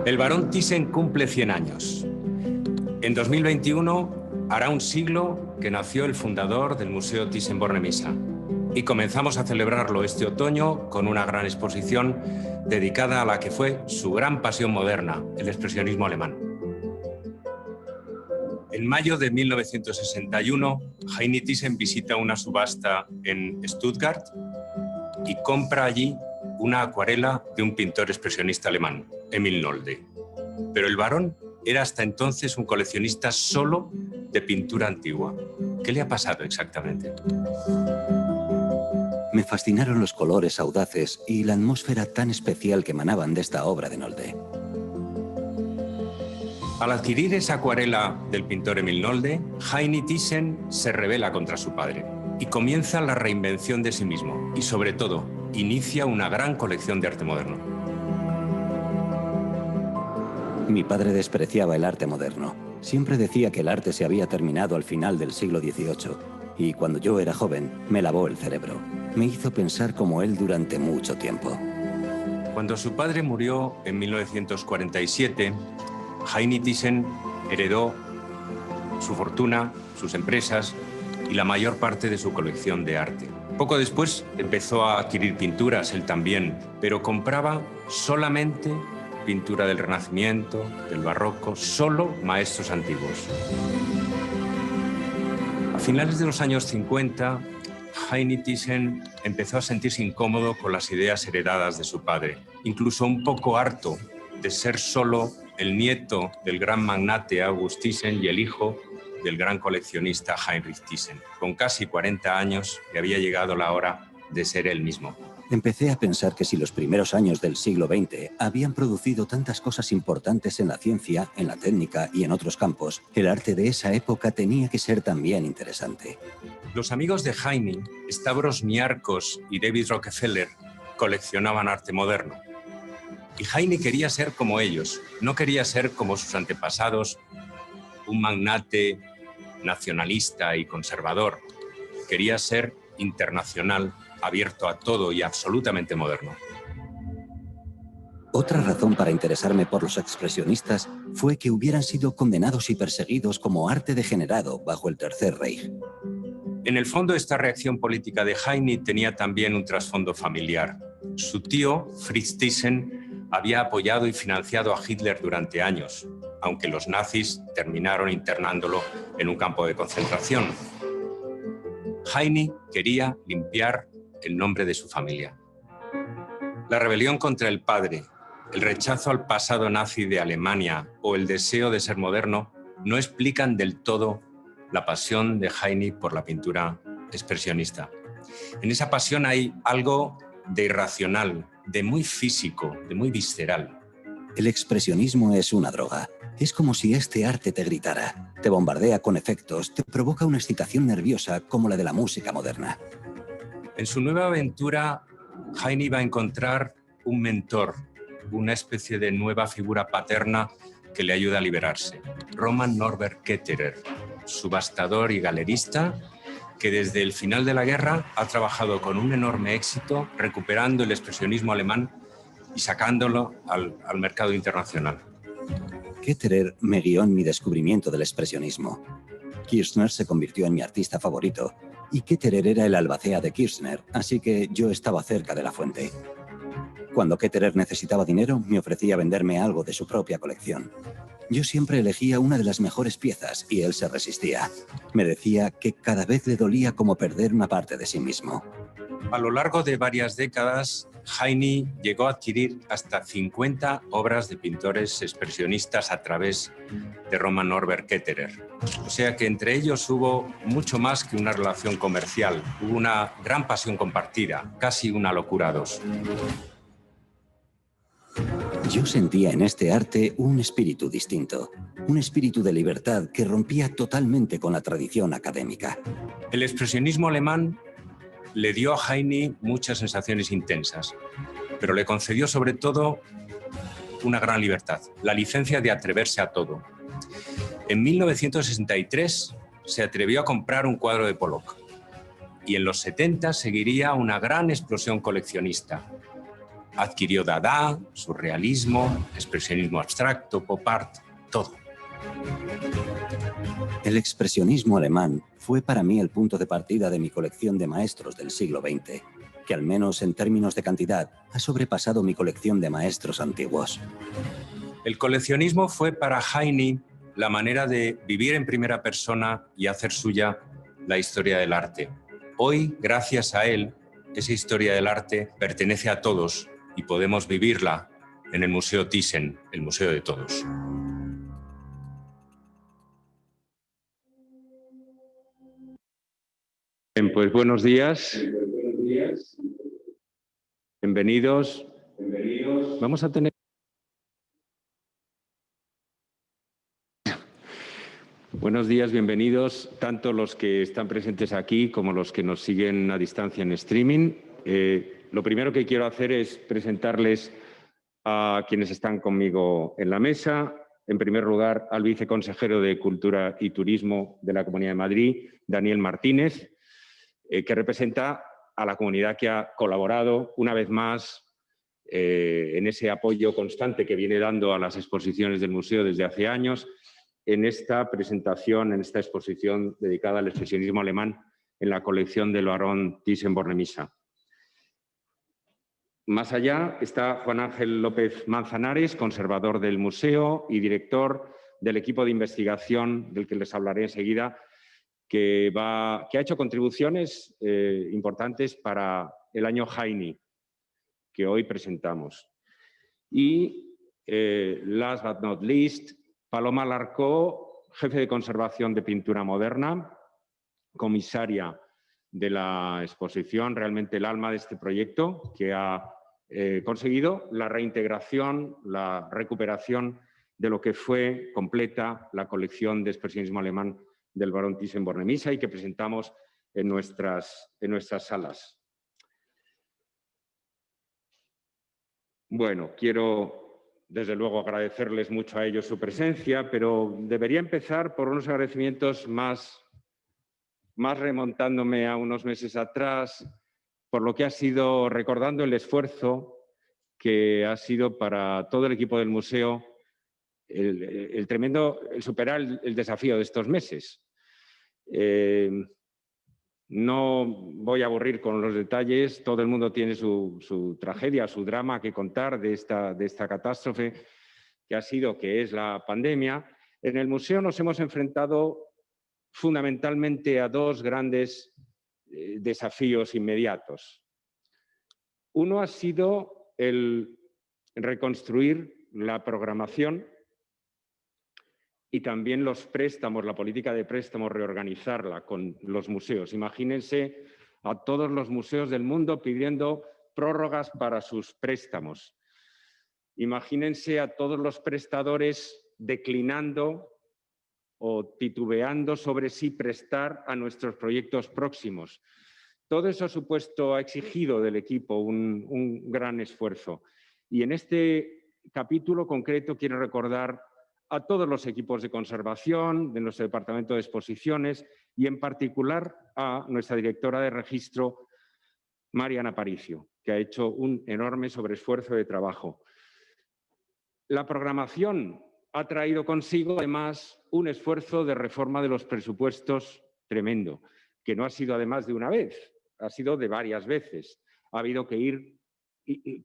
El barón Thyssen cumple 100 años. En 2021 hará un siglo que nació el fundador del Museo Thyssen-Bornemisza. Y comenzamos a celebrarlo este otoño con una gran exposición dedicada a la que fue su gran pasión moderna, el expresionismo alemán. En mayo de 1961, Heinrich Thyssen visita una subasta en Stuttgart y compra allí una acuarela de un pintor expresionista alemán, Emil Nolde. Pero el barón era hasta entonces un coleccionista solo de pintura antigua. ¿Qué le ha pasado exactamente? Me fascinaron los colores audaces y la atmósfera tan especial que emanaban de esta obra de Nolde. Al adquirir esa acuarela del pintor Emil Nolde, Heinrich Thyssen se rebela contra su padre y comienza la reinvención de sí mismo y, sobre todo, inicia una gran colección de arte moderno. Mi padre despreciaba el arte moderno. Siempre decía que el arte se había terminado al final del siglo XVIII. Y cuando yo era joven, me lavó el cerebro. Me hizo pensar como él durante mucho tiempo. Cuando su padre murió en 1947, Heinrich Thyssen heredó su fortuna, sus empresas y la mayor parte de su colección de arte. Poco después empezó a adquirir pinturas, él también, pero compraba solamente pintura del Renacimiento, del Barroco, solo maestros antiguos. A finales de los años 50, Heinrich Thyssen empezó a sentirse incómodo con las ideas heredadas de su padre, incluso un poco harto de ser solo el nieto del gran magnate August Thyssen y el hijo del gran coleccionista Heinrich Thyssen. Con casi 40 años le había llegado la hora de ser él mismo. Empecé a pensar que si los primeros años del siglo XX habían producido tantas cosas importantes en la ciencia, en la técnica y en otros campos, el arte de esa época tenía que ser también interesante. Los amigos de Heinrich, Stavros Niarchos y David Rockefeller, coleccionaban arte moderno. Y Heinrich quería ser como ellos, no quería ser como sus antepasados, un magnate nacionalista y conservador. Quería ser internacional, abierto a todo y absolutamente moderno. Otra razón para interesarme por los expresionistas fue que hubieran sido condenados y perseguidos como arte degenerado bajo el Tercer Reich. En el fondo, esta reacción política de Heinrich tenía también un trasfondo familiar. Su tío, Fritz Thyssen, había apoyado y financiado a Hitler durante años, aunque los nazis terminaron internándolo en un campo de concentración. Heinrich quería limpiar el nombre de su familia. La rebelión contra el padre, el rechazo al pasado nazi de Alemania o el deseo de ser moderno no explican del todo la pasión de Heinrich por la pintura expresionista. En esa pasión hay algo de irracional, de muy físico, de muy visceral. El expresionismo es una droga. Es como si este arte te gritara, te bombardea con efectos, te provoca una excitación nerviosa como la de la música moderna. En su nueva aventura, Heinrich va a encontrar un mentor, una especie de nueva figura paterna que le ayuda a liberarse. Roman Norbert Ketterer, subastador y galerista, que desde el final de la guerra ha trabajado con un enorme éxito recuperando el expresionismo alemán y sacándolo al mercado internacional. Ketterer me guió en mi descubrimiento del expresionismo. Kirchner se convirtió en mi artista favorito y Ketterer era el albacea de Kirchner, así que yo estaba cerca de la fuente. Cuando Ketterer necesitaba dinero, me ofrecía venderme algo de su propia colección. Yo siempre elegía una de las mejores piezas y él se resistía. Me decía que cada vez le dolía como perder una parte de sí mismo. A lo largo de varias décadas, Heinrich llegó a adquirir hasta 50 obras de pintores expresionistas a través de Roman Norbert Ketterer. O sea que entre ellos hubo mucho más que una relación comercial. Hubo una gran pasión compartida, casi una locura a dos. Yo sentía en este arte un espíritu distinto, un espíritu de libertad que rompía totalmente con la tradición académica. El expresionismo alemán le dio a Heinrich muchas sensaciones intensas, pero le concedió sobre todo una gran libertad, la licencia de atreverse a todo. En 1963 se atrevió a comprar un cuadro de Pollock y en los 70 seguiría una gran explosión coleccionista. Adquirió Dada, surrealismo, expresionismo abstracto, pop art, todo. El expresionismo alemán fue para mí el punto de partida de mi colección de maestros del siglo XX, que al menos en términos de cantidad ha sobrepasado mi colección de maestros antiguos. El coleccionismo fue para Heine la manera de vivir en primera persona y hacer suya la historia del arte. Hoy, gracias a él, esa historia del arte pertenece a todos y podemos vivirla en el Museo Thyssen, el museo de todos. Bien, pues buenos días. Bienvenidos. Vamos a tener... Buenos días, bienvenidos, tanto los que están presentes aquí como los que nos siguen a distancia en streaming. Lo primero que quiero hacer es presentarles a quienes están conmigo en la mesa. En primer lugar, al viceconsejero de Cultura y Turismo de la Comunidad de Madrid, Daniel Martínez, que representa a la comunidad que ha colaborado una vez más en ese apoyo constante que viene dando a las exposiciones del museo desde hace años, en esta presentación, en esta exposición dedicada al expresionismo alemán en la colección del Barón Thyssen-Bornemisza. Más allá está Juan Ángel López Manzanares, conservador del museo y director del equipo de investigación del que les hablaré enseguida, que ha hecho contribuciones importantes para el año Heine, que hoy presentamos. Y, last but not least, Paloma Larcó, jefe de conservación de pintura moderna, comisaria de la exposición, realmente el alma de este proyecto, que ha conseguido la reintegración, la recuperación de lo que fue completa la colección de expresionismo alemán del Barón Thyssen-Bornemisza y que presentamos en nuestras salas. Bueno, quiero desde luego agradecerles mucho a ellos su presencia, pero debería empezar por unos agradecimientos más remontándome a unos meses atrás, por lo que ha sido, recordando el esfuerzo que ha sido para todo el equipo del museo el superar el desafío de estos meses. No voy a aburrir con los detalles, todo el mundo tiene su tragedia, su drama que contar de esta catástrofe que es la pandemia. En el museo nos hemos enfrentado fundamentalmente a dos grandes desafíos inmediatos. Uno ha sido el reconstruir la programación y también los préstamos, la política de préstamos, reorganizarla con los museos. Imagínense a todos los museos del mundo pidiendo prórrogas para sus préstamos. Imagínense a todos los prestadores declinando o titubeando sobre si prestar a nuestros proyectos próximos. Todo eso ha exigido del equipo un gran esfuerzo. Y en este capítulo concreto quiero recordar a todos los equipos de conservación de nuestro departamento de exposiciones y en particular a nuestra directora de registro, Mariana Aparicio, que ha hecho un enorme sobreesfuerzo de trabajo. La programación ha traído consigo además un esfuerzo de reforma de los presupuestos tremendo, que no ha sido además de una vez, ha sido de varias veces. Ha habido que ir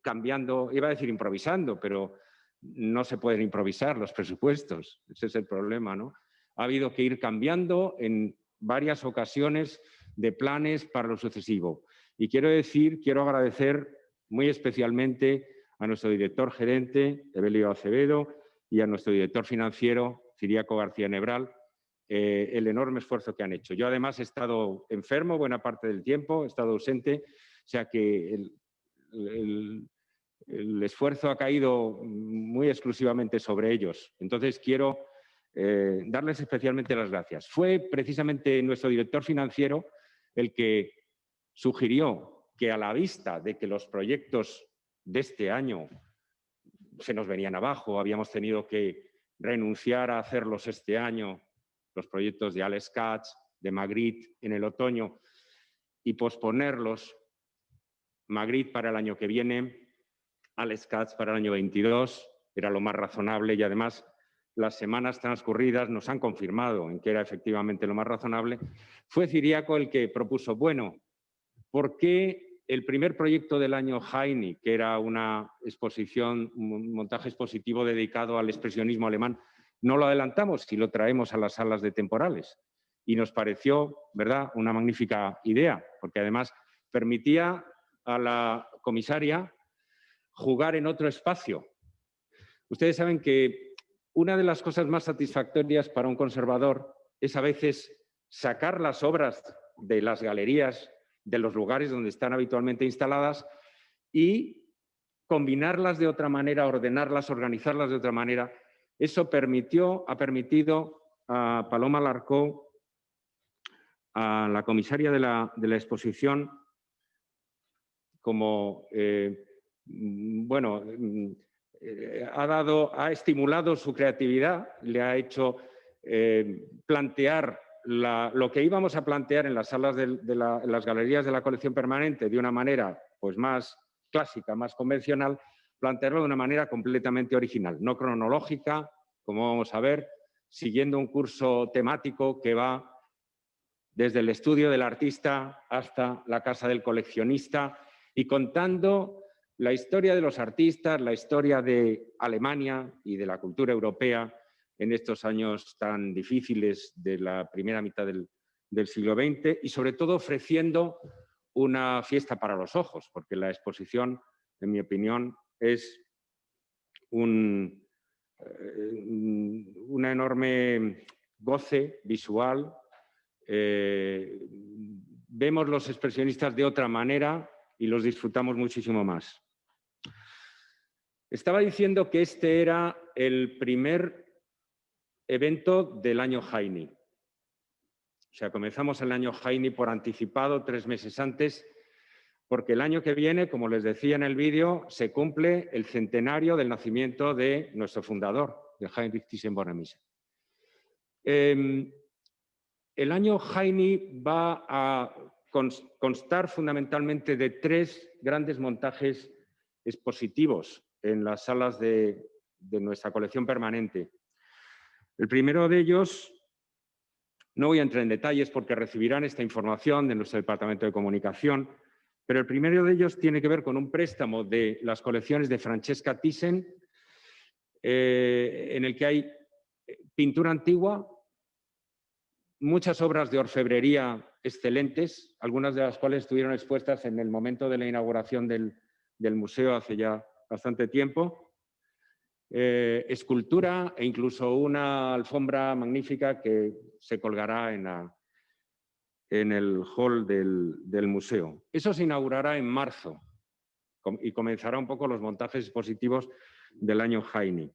cambiando, iba a decir improvisando, pero no se pueden improvisar los presupuestos, ese es el problema, ¿no? Ha habido que ir cambiando en varias ocasiones de planes para lo sucesivo. Y quiero agradecer muy especialmente a nuestro director gerente, Evelio Acevedo, y a nuestro director financiero, Ciriaco García Nebral, el enorme esfuerzo que han hecho. Yo además he estado enfermo buena parte del tiempo, he estado ausente, o sea que el esfuerzo ha caído muy exclusivamente sobre ellos. Entonces quiero darles especialmente las gracias. Fue precisamente nuestro director financiero el que sugirió que a la vista de que los proyectos de este año se nos venían abajo, habíamos tenido que renunciar a hacerlos este año, los proyectos de Alex Katz, de Magritte en el otoño, y posponerlos, Magritte para el año que viene, Alex Katz para el año 22, era lo más razonable y además las semanas transcurridas nos han confirmado en que era efectivamente lo más razonable. Fue Ciriaco el que propuso, bueno, ¿por qué el primer proyecto del año Heine, que era una exposición, un montaje expositivo dedicado al expresionismo alemán, no lo adelantamos y lo traemos a las salas de temporales? Y nos pareció, ¿verdad?, una magnífica idea, porque además permitía a la comisaria jugar en otro espacio. Ustedes saben que una de las cosas más satisfactorias para un conservador es a veces sacar las obras de las galerías, de los lugares donde están habitualmente instaladas y combinarlas de otra manera, ordenarlas, organizarlas de otra manera. Eso ha permitido a Paloma Larcó, a la comisaria de la exposición, como, ha estimulado su creatividad, le ha hecho plantear lo que íbamos a plantear en las salas en las galerías de la colección permanente de una manera pues, más clásica, más convencional, plantearlo de una manera completamente original, no cronológica, como vamos a ver, siguiendo un curso temático que va desde el estudio del artista hasta la casa del coleccionista y contando la historia de los artistas, la historia de Alemania y de la cultura europea en estos años tan difíciles de la primera mitad del siglo XX y sobre todo ofreciendo una fiesta para los ojos, porque la exposición, en mi opinión, es un enorme goce visual. Vemos los expresionistas de otra manera y los disfrutamos muchísimo más. Estaba diciendo que este era el primer evento del año Heine. O sea, comenzamos el año Heine por anticipado 3 meses antes, porque el año que viene, como les decía en el vídeo, se cumple el centenario del nacimiento de nuestro fundador, de Heinrich Thyssen-Bornemisza. El año Heine va a constar fundamentalmente de 3 grandes montajes expositivos en las salas de nuestra colección permanente. El primero de ellos, no voy a entrar en detalles porque recibirán esta información de nuestro Departamento de Comunicación, pero el primero de ellos tiene que ver con un préstamo de las colecciones de Francesca Thyssen, en el que hay pintura antigua, muchas obras de orfebrería excelentes, algunas de las cuales estuvieron expuestas en el momento de la inauguración del museo hace ya bastante tiempo, escultura e incluso una alfombra magnífica que se colgará en el hall del museo. Eso se inaugurará en marzo y comenzará un poco los montajes expositivos del año Heine.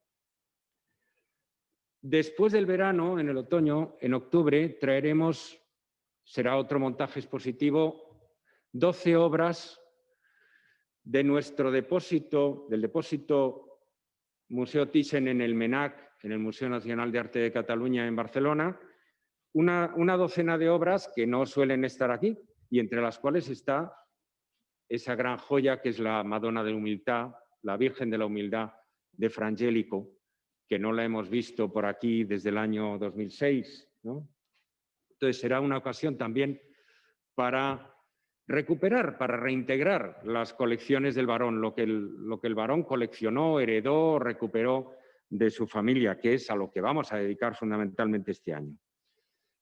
Después del verano, en el otoño, en octubre, traeremos, será otro montaje expositivo, 12 obras de nuestro depósito, del depósito Museo Thyssen en el MENAC, en el Museo Nacional de Arte de Cataluña en Barcelona, una docena de obras que no suelen estar aquí y entre las cuales está esa gran joya que es la Madonna de la Humildad, la Virgen de la Humildad de Frangélico, que no la hemos visto por aquí desde el año 2006, ¿no? Entonces será una ocasión también para recuperar, para reintegrar las colecciones del Barón, lo que el Barón coleccionó, heredó, recuperó de su familia, que es a lo que vamos a dedicar fundamentalmente este año.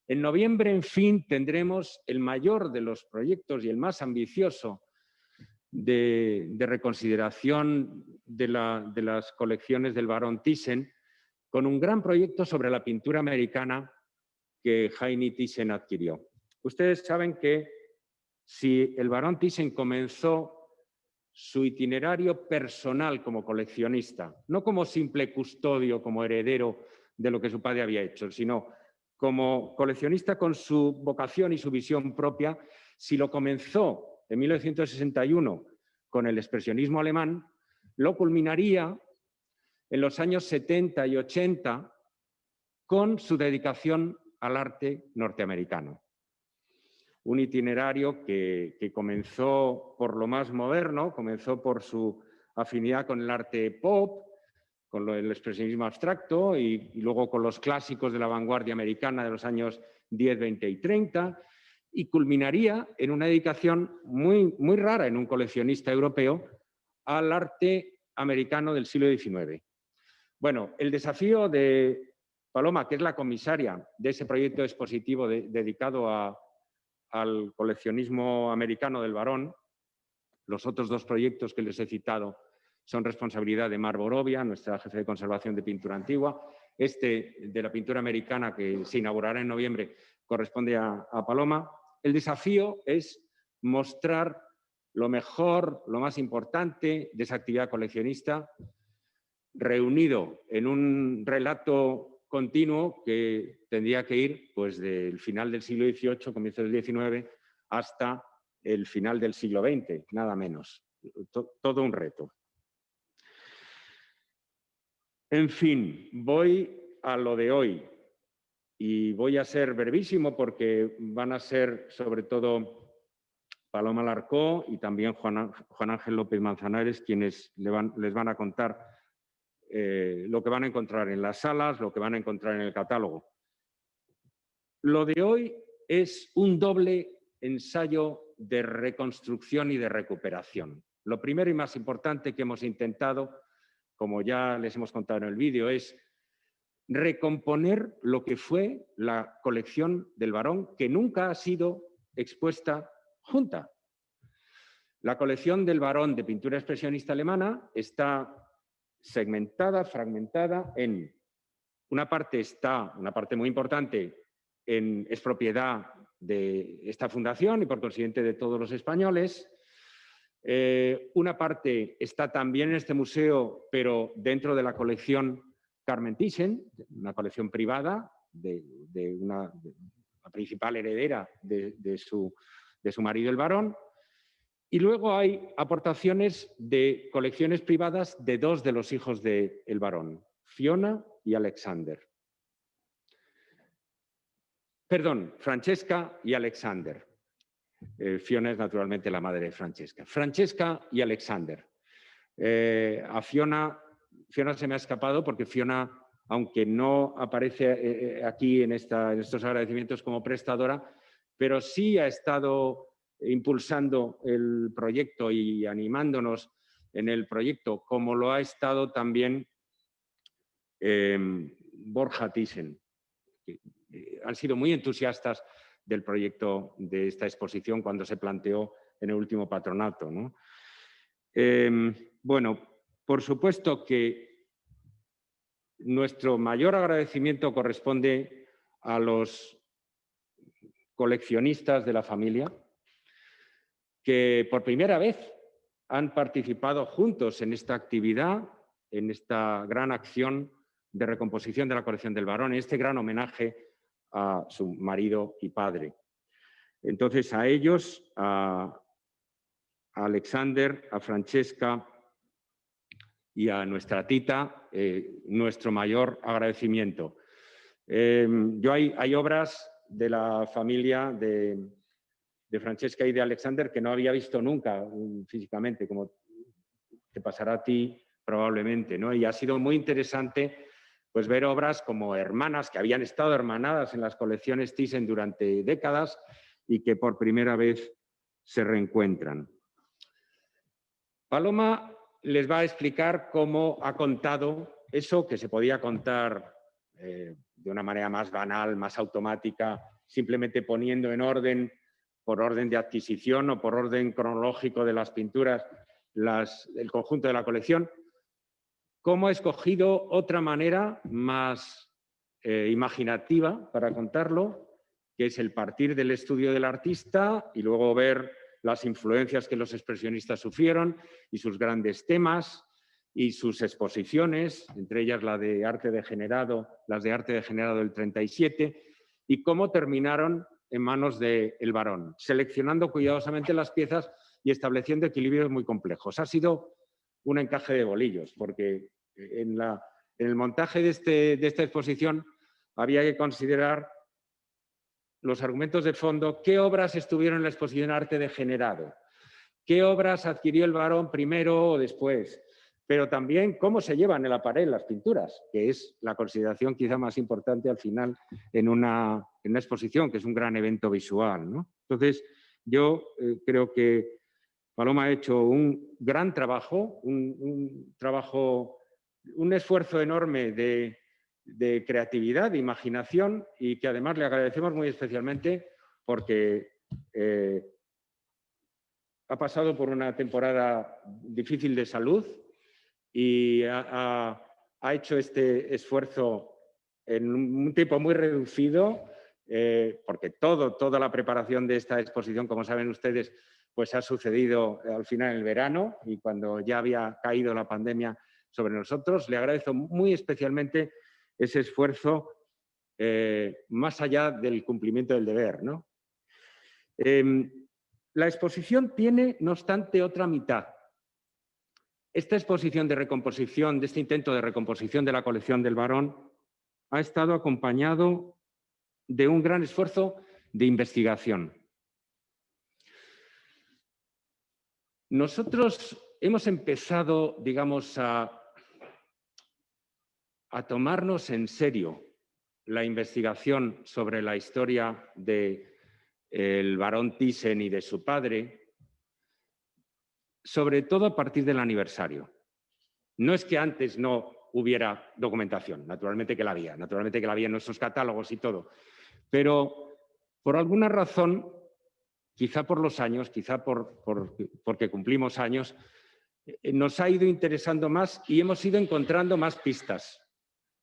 En noviembre, en fin, tendremos el mayor de los proyectos y el más ambicioso de reconsideración de las colecciones del Barón Thyssen, con un gran proyecto sobre la pintura americana que Heine Thyssen adquirió. Ustedes saben que si el Barón Thyssen comenzó su itinerario personal como coleccionista, no como simple custodio, como heredero de lo que su padre había hecho, sino como coleccionista con su vocación y su visión propia, si lo comenzó en 1961 con el expresionismo alemán, lo culminaría en los años 70 y 80 con su dedicación al arte norteamericano. Un itinerario que comenzó por lo más moderno, comenzó por su afinidad con el arte pop, con el expresionismo abstracto y luego con los clásicos de la vanguardia americana de los años 10, 20 y 30, y culminaría en una dedicación muy, muy rara en un coleccionista europeo al arte americano del siglo XIX. Bueno, el desafío de Paloma, que es la comisaria de ese proyecto expositivo dedicado al coleccionismo americano del Barón, los otros dos proyectos que les he citado son responsabilidad de Mar Borovia, nuestra jefe de conservación de pintura antigua. Este de la pintura americana, que se inaugurará en noviembre, corresponde a Paloma. El desafío es mostrar lo mejor, lo más importante de esa actividad coleccionista, reunido en un relato continuo que tendría que ir pues, del final del siglo XVIII, comienzo del XIX, hasta el final del siglo XX, nada menos. Todo un reto. En fin, voy a lo de hoy y voy a ser brevísimo porque van a ser sobre todo Paloma Larcó y también Juan Ángel López Manzanares quienes les van a contar lo que van a encontrar en las salas, lo que van a encontrar en el catálogo. Lo de hoy es un doble ensayo de reconstrucción y de recuperación. Lo primero y más importante que hemos intentado, como ya les hemos contado en el vídeo, es recomponer lo que fue la colección del Barón, que nunca ha sido expuesta junta. La colección del Barón de pintura expresionista alemana está segmentada, fragmentada en una parte muy importante es propiedad de esta fundación y por consiguiente de todos los españoles. Una parte está también en este museo, pero dentro de la colección Carmen Thyssen, una colección privada de la principal heredera de su marido el Barón. Y luego hay aportaciones de colecciones privadas de dos de los hijos del Barón, Fiona y Alexander. Perdón, Francesca y Alexander. Fiona es naturalmente la madre de Francesca. Francesca y Alexander. A Fiona se me ha escapado porque Fiona, aunque no aparece aquí en estos agradecimientos como prestadora, pero sí ha estado impulsando el proyecto y animándonos en el proyecto, como lo ha estado también Borja Thyssen. Han sido muy entusiastas del proyecto de esta exposición cuando se planteó en el último patronato, ¿no? Bueno, por supuesto que nuestro mayor agradecimiento corresponde a los coleccionistas de la familia, que por primera vez han participado juntos en esta actividad, en esta gran acción de recomposición de la colección del Barón, en este gran homenaje a su marido y padre. Entonces, a ellos, a Alexander, a Francesca y a nuestra tita, nuestro mayor agradecimiento. Hay obras de la familia de Francesca y de Alexander que no había visto nunca físicamente, como te pasará a ti probablemente, ¿no? Y ha sido muy interesante pues, ver obras como hermanas que habían estado hermanadas en las colecciones Thyssen durante décadas y que por primera vez se reencuentran. Paloma les va a explicar cómo ha contado eso que se podía contar de una manera más banal, más automática, simplemente poniendo en orden, por orden de adquisición o por orden cronológico de las pinturas, el conjunto de la colección. Cómo ha escogido otra manera más imaginativa para contarlo, que es el partir del estudio del artista y luego ver las influencias que los expresionistas sufrieron y sus grandes temas y sus exposiciones, entre ellas las de arte degenerado del 37, y cómo terminaron en manos del Barón, seleccionando cuidadosamente las piezas y estableciendo equilibrios muy complejos. Ha sido un encaje de bolillos, porque en el montaje de esta exposición había que considerar los argumentos de fondo, qué obras estuvieron en la exposición Arte Degenerado, qué obras adquirió el barón primero o después, pero también cómo se llevan el aparel, las pinturas, que es la consideración quizá más importante al final en una exposición, que es un gran evento visual, ¿no? Entonces, yo creo que Paloma ha hecho un gran trabajo, un esfuerzo enorme de creatividad, de imaginación, y que además le agradecemos muy especialmente porque ha pasado por una temporada difícil de salud y ha hecho este esfuerzo en un tiempo muy reducido, porque toda la preparación de esta exposición, como saben ustedes, pues ha sucedido al final del verano y cuando ya había caído la pandemia sobre nosotros. Le agradezco muy especialmente ese esfuerzo más allá del cumplimiento del deber, ¿no? La exposición tiene, no obstante, otra mitad. Esta exposición de recomposición, de este intento de recomposición de la colección del Barón, ha estado acompañado de un gran esfuerzo de investigación. Nosotros hemos empezado, digamos, a tomarnos en serio la investigación sobre la historia del barón Thyssen y de su padre, sobre todo a partir del aniversario. No es que antes no hubiera documentación, naturalmente que la había en nuestros catálogos y todo, pero por alguna razón, quizá por los años, quizá porque cumplimos años, nos ha ido interesando más y hemos ido encontrando más pistas.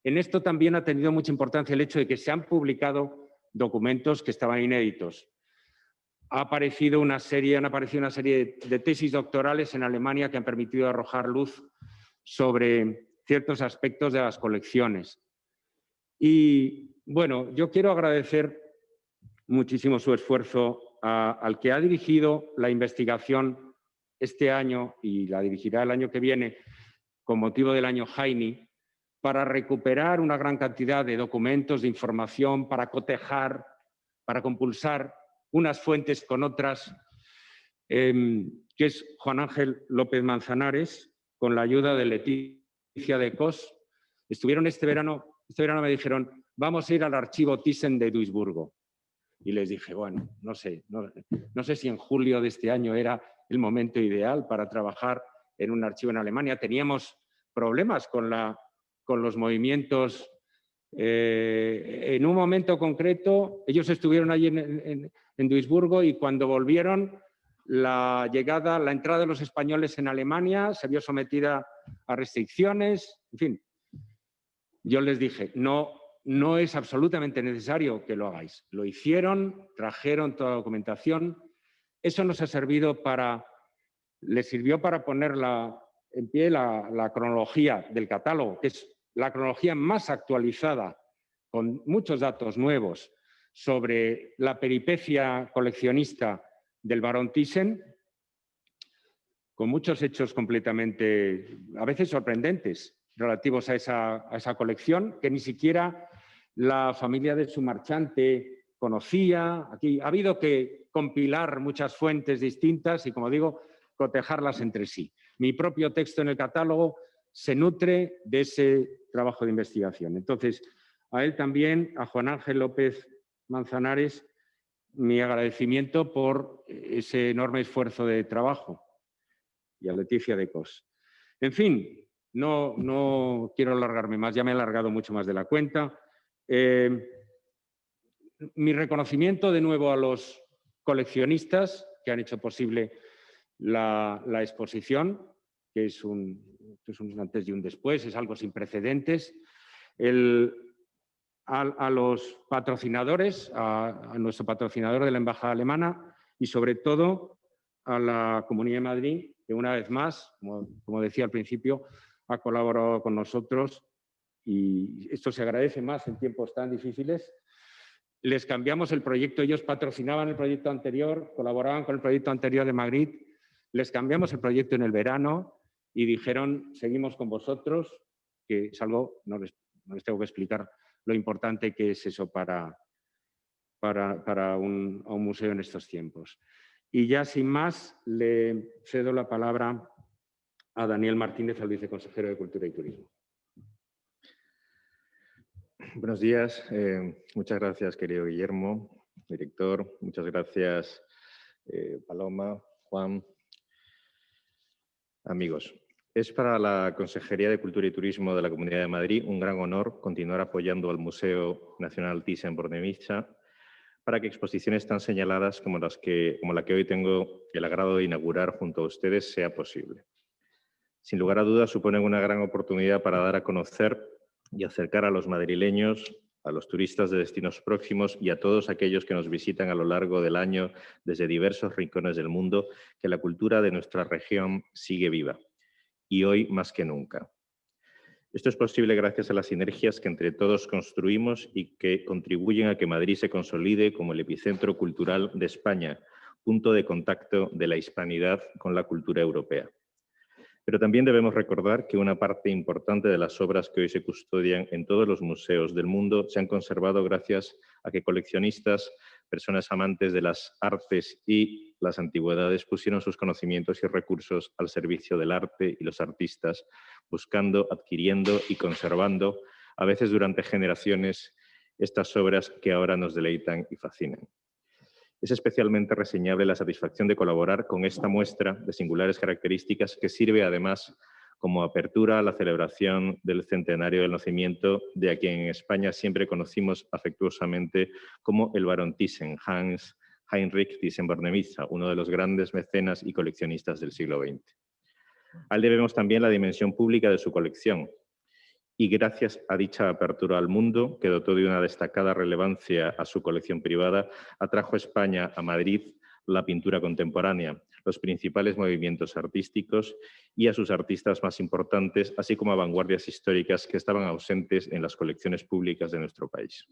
En esto también ha tenido mucha importancia el hecho de que se han publicado documentos que estaban inéditos. Han aparecido una serie de tesis doctorales en Alemania que han permitido arrojar luz sobre ciertos aspectos de las colecciones. Y bueno, yo quiero agradecer muchísimo su esfuerzo al que ha dirigido la investigación este año y la dirigirá el año que viene con motivo del año Heine, para recuperar una gran cantidad de documentos, de información, para cotejar, para compulsar unas fuentes con otras, que es Juan Ángel López Manzanares, con la ayuda de Leticia de Cos. Estuvieron este verano me dijeron, vamos a ir al archivo Thyssen de Duisburgo. Y les dije, bueno, no sé si en julio de este año era el momento ideal para trabajar en un archivo en Alemania. Teníamos problemas con los movimientos. En un momento concreto, ellos estuvieron allí en Duisburgo y cuando volvieron, la entrada de los españoles en Alemania se vio sometida a restricciones, en fin. Yo les dije, no es absolutamente necesario que lo hagáis. Lo hicieron, trajeron toda la documentación. Eso nos ha servido les sirvió para poner en pie la cronología del catálogo, que es la cronología más actualizada, con muchos datos nuevos sobre la peripecia coleccionista del barón Thyssen, con muchos hechos completamente, a veces sorprendentes, relativos a esa colección, que ni siquiera la familia de su marchante conocía. Aquí ha habido que compilar muchas fuentes distintas y, como digo, cotejarlas entre sí. Mi propio texto en el catálogo se nutre de ese trabajo de investigación. Entonces, a él también, a Juan Ángel López Manzanares, mi agradecimiento por ese enorme esfuerzo de trabajo, y a Leticia de Cos. En fin, no quiero alargarme más, ya me he alargado mucho más de la cuenta. Mi reconocimiento de nuevo a los coleccionistas que han hecho posible la exposición, que es un antes y un después, es algo sin precedentes. A los patrocinadores, a nuestro patrocinador de la Embajada Alemana y sobre todo a la Comunidad de Madrid, que una vez más, como decía al principio, ha colaborado con nosotros y esto se agradece más en tiempos tan difíciles. Les cambiamos el proyecto, ellos patrocinaban el proyecto anterior, colaboraban con el proyecto anterior de Madrid, les cambiamos el proyecto en el verano y dijeron, seguimos con vosotros, que es algo, no les tengo que explicar lo importante que es eso para un museo en estos tiempos. Y ya sin más, le cedo la palabra a Daniel Martínez, al viceconsejero de Cultura y Turismo. Buenos días. Muchas gracias, querido Guillermo, director. Muchas gracias, Paloma, Juan. Amigos, es para la Consejería de Cultura y Turismo de la Comunidad de Madrid un gran honor continuar apoyando al Museo Nacional Thyssen-Bornemisza para que exposiciones tan señaladas como la que hoy tengo el agrado de inaugurar junto a ustedes sea posible. Sin lugar a dudas, suponen una gran oportunidad para dar a conocer y acercar a los madrileños, a los turistas de destinos próximos y a todos aquellos que nos visitan a lo largo del año desde diversos rincones del mundo, que la cultura de nuestra región sigue viva, y hoy más que nunca. Esto es posible gracias a las sinergias que entre todos construimos y que contribuyen a que Madrid se consolide como el epicentro cultural de España, punto de contacto de la hispanidad con la cultura europea. Pero también debemos recordar que una parte importante de las obras que hoy se custodian en todos los museos del mundo se han conservado gracias a que coleccionistas, personas amantes de las artes y las antigüedades pusieron sus conocimientos y recursos al servicio del arte y los artistas, buscando, adquiriendo y conservando, a veces durante generaciones, estas obras que ahora nos deleitan y fascinan. Es especialmente reseñable la satisfacción de colaborar con esta muestra de singulares características que sirve además como apertura a la celebración del centenario del nacimiento de a quien en España siempre conocimos afectuosamente como el barón Thyssen, Hans Heinrich Thyssen-Bornemisza, uno de los grandes mecenas y coleccionistas del siglo XX. A él debemos también la dimensión pública de su colección, y gracias a dicha apertura al mundo, que dotó de una destacada relevancia a su colección privada, atrajo a España, a Madrid, la pintura contemporánea, los principales movimientos artísticos y a sus artistas más importantes, así como a vanguardias históricas que estaban ausentes en las colecciones públicas de nuestro país.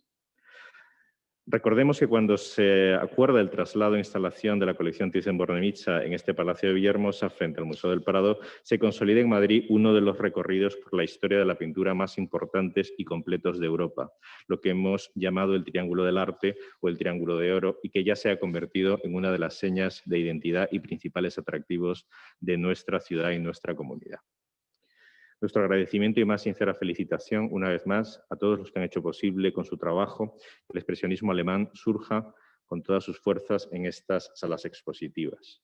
Recordemos que cuando se acuerda el traslado e instalación de la colección Thyssen-Bornemisza en este Palacio de Villahermosa, frente al Museo del Prado, se consolida en Madrid uno de los recorridos por la historia de la pintura más importantes y completos de Europa, lo que hemos llamado el Triángulo del Arte o el Triángulo de Oro, y que ya se ha convertido en una de las señas de identidad y principales atractivos de nuestra ciudad y nuestra comunidad. Nuestro agradecimiento y más sincera felicitación, una vez más, a todos los que han hecho posible con su trabajo que el expresionismo alemán surja con todas sus fuerzas en estas salas expositivas.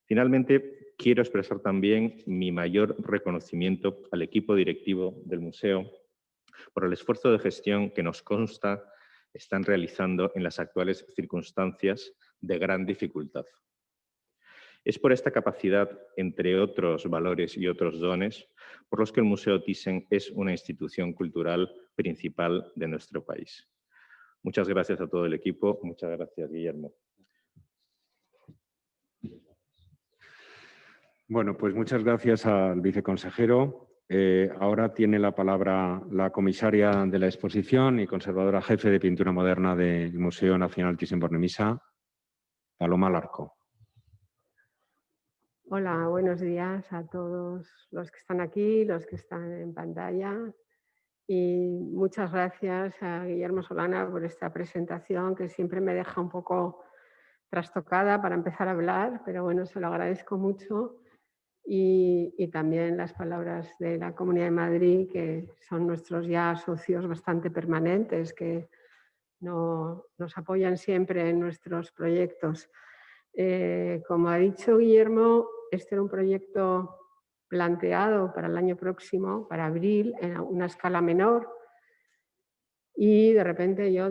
Finalmente, quiero expresar también mi mayor reconocimiento al equipo directivo del museo por el esfuerzo de gestión que nos consta están realizando en las actuales circunstancias de gran dificultad. Es por esta capacidad, entre otros valores y otros dones, por los que el Museo Thyssen es una institución cultural principal de nuestro país. Muchas gracias a todo el equipo. Muchas gracias, Guillermo. Bueno, pues muchas gracias al viceconsejero. Ahora tiene la palabra la comisaria de la exposición y conservadora jefe de pintura moderna del Museo Nacional Thyssen-Bornemisza, Paloma Larco. Hola, buenos días a todos los que están aquí, los que están en pantalla. Y muchas gracias a Guillermo Solana por esta presentación que siempre me deja un poco trastocada para empezar a hablar, pero bueno, se lo agradezco mucho. Y también las palabras de la Comunidad de Madrid, que son nuestros ya socios bastante permanentes, que nos apoyan siempre en nuestros proyectos. Como ha dicho Guillermo, este era un proyecto planteado para el año próximo, para abril, en una escala menor, y de repente yo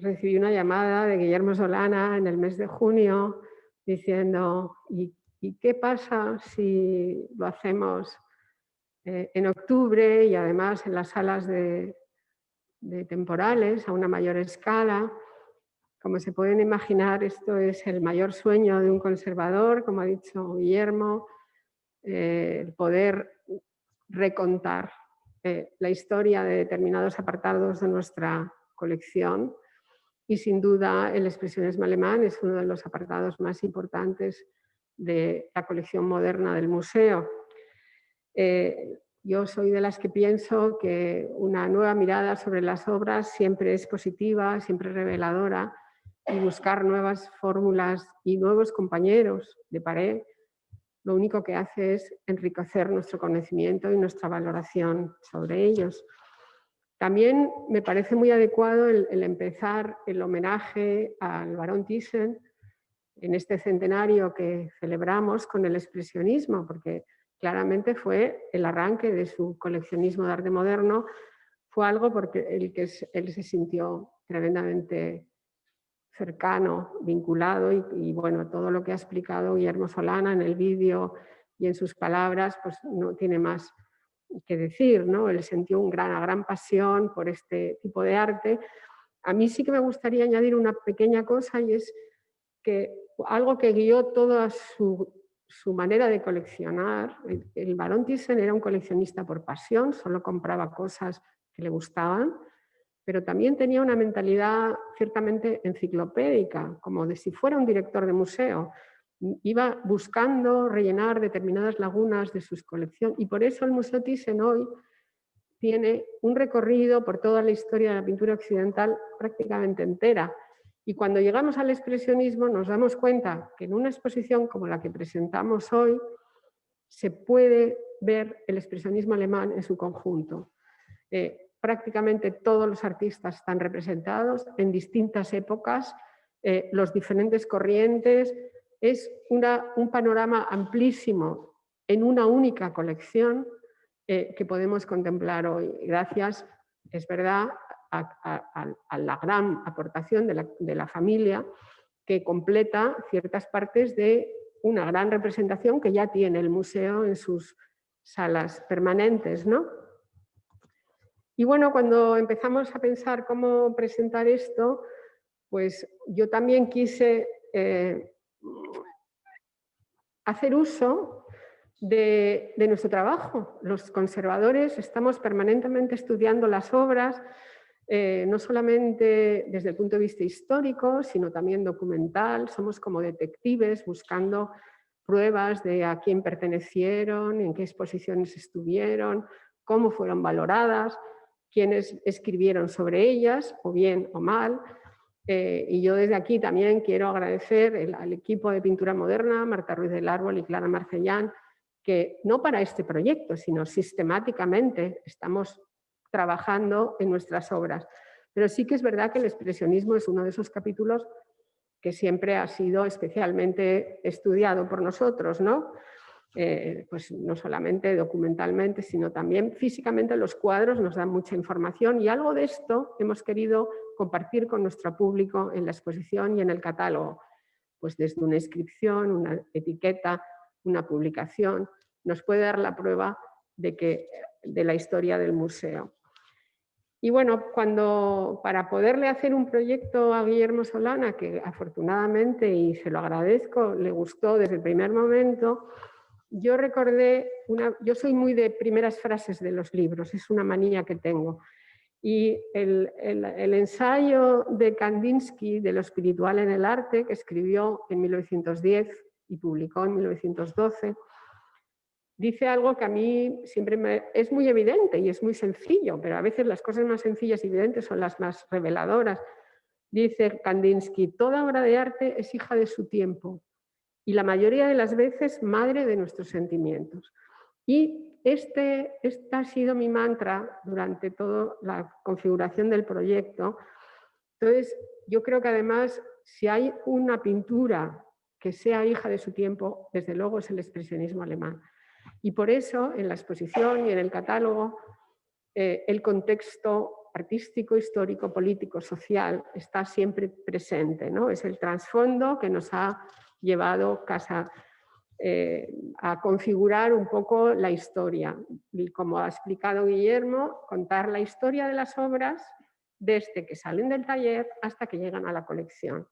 recibí una llamada de Guillermo Solana en el mes de junio diciendo ¿y qué pasa si lo hacemos en octubre y además en las salas de temporales a una mayor escala? Como se pueden imaginar, esto es el mayor sueño de un conservador, como ha dicho Guillermo, el poder recontar la historia de determinados apartados de nuestra colección. Y sin duda el expresionismo alemán es uno de los apartados más importantes de la colección moderna del museo. Yo soy de las que pienso que una nueva mirada sobre las obras siempre es positiva, siempre reveladora, y buscar nuevas fórmulas y nuevos compañeros de pared, lo único que hace es enriquecer nuestro conocimiento y nuestra valoración sobre ellos. También me parece muy adecuado el empezar el homenaje al barón Thyssen en este centenario que celebramos con el expresionismo, porque claramente fue el arranque de su coleccionismo de arte moderno, fue algo porque él se sintió tremendamente cercano, vinculado y bueno, todo lo que ha explicado Guillermo Solana en el vídeo y en sus palabras, pues no tiene más que decir, ¿no? Él sintió una gran pasión por este tipo de arte. A mí sí que me gustaría añadir una pequeña cosa y es que algo que guió toda su manera de coleccionar, el barón Thyssen era un coleccionista por pasión, solo compraba cosas que le gustaban, pero también tenía una mentalidad ciertamente enciclopédica, como de si fuera un director de museo. Iba buscando rellenar determinadas lagunas de sus colecciones y por eso el Museo Thyssen hoy tiene un recorrido por toda la historia de la pintura occidental prácticamente entera. Y cuando llegamos al expresionismo nos damos cuenta que en una exposición como la que presentamos hoy se puede ver el expresionismo alemán en su conjunto. Prácticamente todos los artistas están representados en distintas épocas, los diferentes corrientes. Es un panorama amplísimo en una única colección que podemos contemplar hoy. Gracias, es verdad, a la gran aportación de la familia que completa ciertas partes de una gran representación que ya tiene el museo en sus salas permanentes, ¿no? Y bueno, cuando empezamos a pensar cómo presentar esto, pues yo también quise hacer uso de nuestro trabajo. Los conservadores estamos permanentemente estudiando las obras, no solamente desde el punto de vista histórico, sino también documental. Somos como detectives buscando pruebas de a quién pertenecieron, en qué exposiciones estuvieron, cómo fueron valoradas, quiénes escribieron sobre ellas, o bien o mal. Y yo desde aquí también quiero agradecer al equipo de Pintura Moderna, Marta Ruiz del Árbol y Clara Marcellán, que no para este proyecto, sino sistemáticamente estamos trabajando en nuestras obras. Pero sí que es verdad que el expresionismo es uno de esos capítulos que siempre ha sido especialmente estudiado por nosotros, ¿no? Pues no solamente documentalmente, sino también físicamente los cuadros nos dan mucha información y algo de esto hemos querido compartir con nuestro público en la exposición y en el catálogo. Pues desde una inscripción, una etiqueta, una publicación, nos puede dar la prueba de la historia del museo. Y bueno, para poderle hacer un proyecto a Guillermo Solana, que afortunadamente, y se lo agradezco, le gustó desde el primer momento, yo recordé, yo soy muy de primeras frases de los libros, es una manía que tengo. Y el ensayo de Kandinsky de lo espiritual en el arte, que escribió en 1910 y publicó en 1912, dice algo que a mí siempre es muy evidente y es muy sencillo, pero a veces las cosas más sencillas y evidentes son las más reveladoras. Dice Kandinsky, toda obra de arte es hija de su tiempo y la mayoría de las veces madre de nuestros sentimientos. Y este ha sido mi mantra durante toda la configuración del proyecto. Entonces, yo creo que además, si hay una pintura que sea hija de su tiempo, desde luego es el expresionismo alemán. Y por eso, en la exposición y en el catálogo, el contexto artístico, histórico, político, social está siempre presente, ¿no? Es el trasfondo que nos ha llevado a configurar un poco la historia. Y como ha explicado Guillermo, contar la historia de las obras desde que salen del taller hasta que llegan a la colección.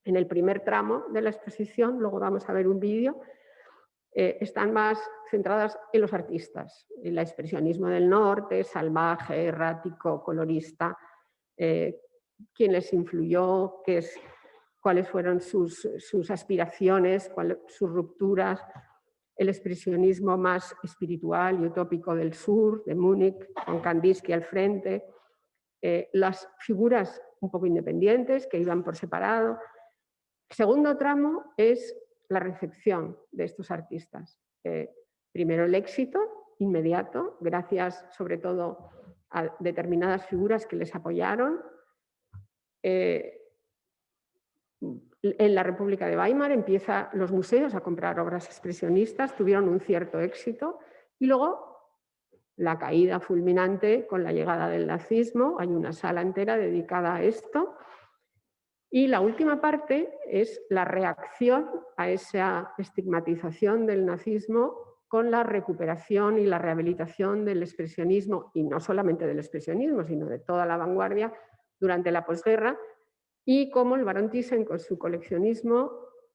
En el primer tramo de la exposición, luego vamos a ver un vídeo, están más centradas en los artistas, el expresionismo del norte, salvaje, errático, colorista, quién les influyó, cuáles fueron sus aspiraciones, sus rupturas, el expresionismo más espiritual y utópico del sur, de Múnich, con Kandinsky al frente, las figuras un poco independientes, que iban por separado. El segundo tramo es la recepción de estos artistas. Primero el éxito inmediato, gracias sobre todo a determinadas figuras que les apoyaron. En la República de Weimar empiezan los museos a comprar obras expresionistas, tuvieron un cierto éxito, y luego la caída fulminante con la llegada del nazismo. Hay una sala entera dedicada a esto. Y la última parte es la reacción a esa estigmatización del nazismo con la recuperación y la rehabilitación del expresionismo, y no solamente del expresionismo, sino de toda la vanguardia durante la posguerra, y cómo el Barón Thyssen con su coleccionismo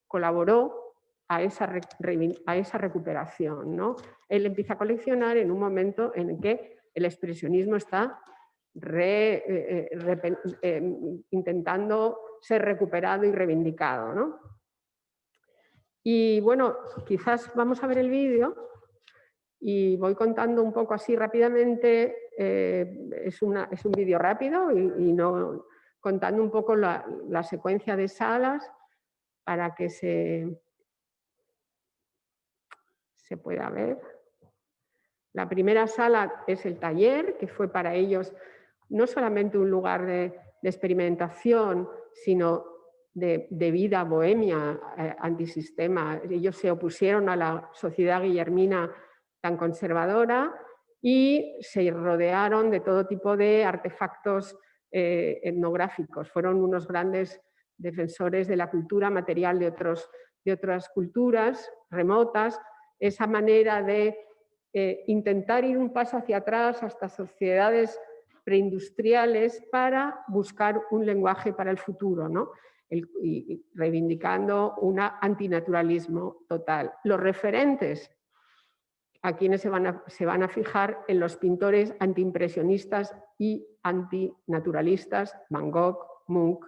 colaboró a esa recuperación, ¿no? Él empieza a coleccionar en un momento en el que el expresionismo está intentando ser recuperado y reivindicado, ¿no? Y bueno, quizás vamos a ver el vídeo y voy contando un poco así rápidamente. Es un vídeo rápido y no, contando un poco la secuencia de salas para que se pueda ver. La primera sala es el taller, que fue para ellos no solamente un lugar de experimentación, sino de vida bohemia, antisistema. Ellos se opusieron a la sociedad guillermina tan conservadora y se rodearon de todo tipo de artefactos etnográficos. Fueron unos grandes defensores de la cultura material de otras culturas remotas. Esa manera de intentar ir un paso hacia atrás hasta sociedades preindustriales para buscar un lenguaje para el futuro, ¿no? Y reivindicando un antinaturalismo total. Los referentes a quienes se van a fijar en los pintores antiimpresionistas y antinaturalistas, Van Gogh, Munch,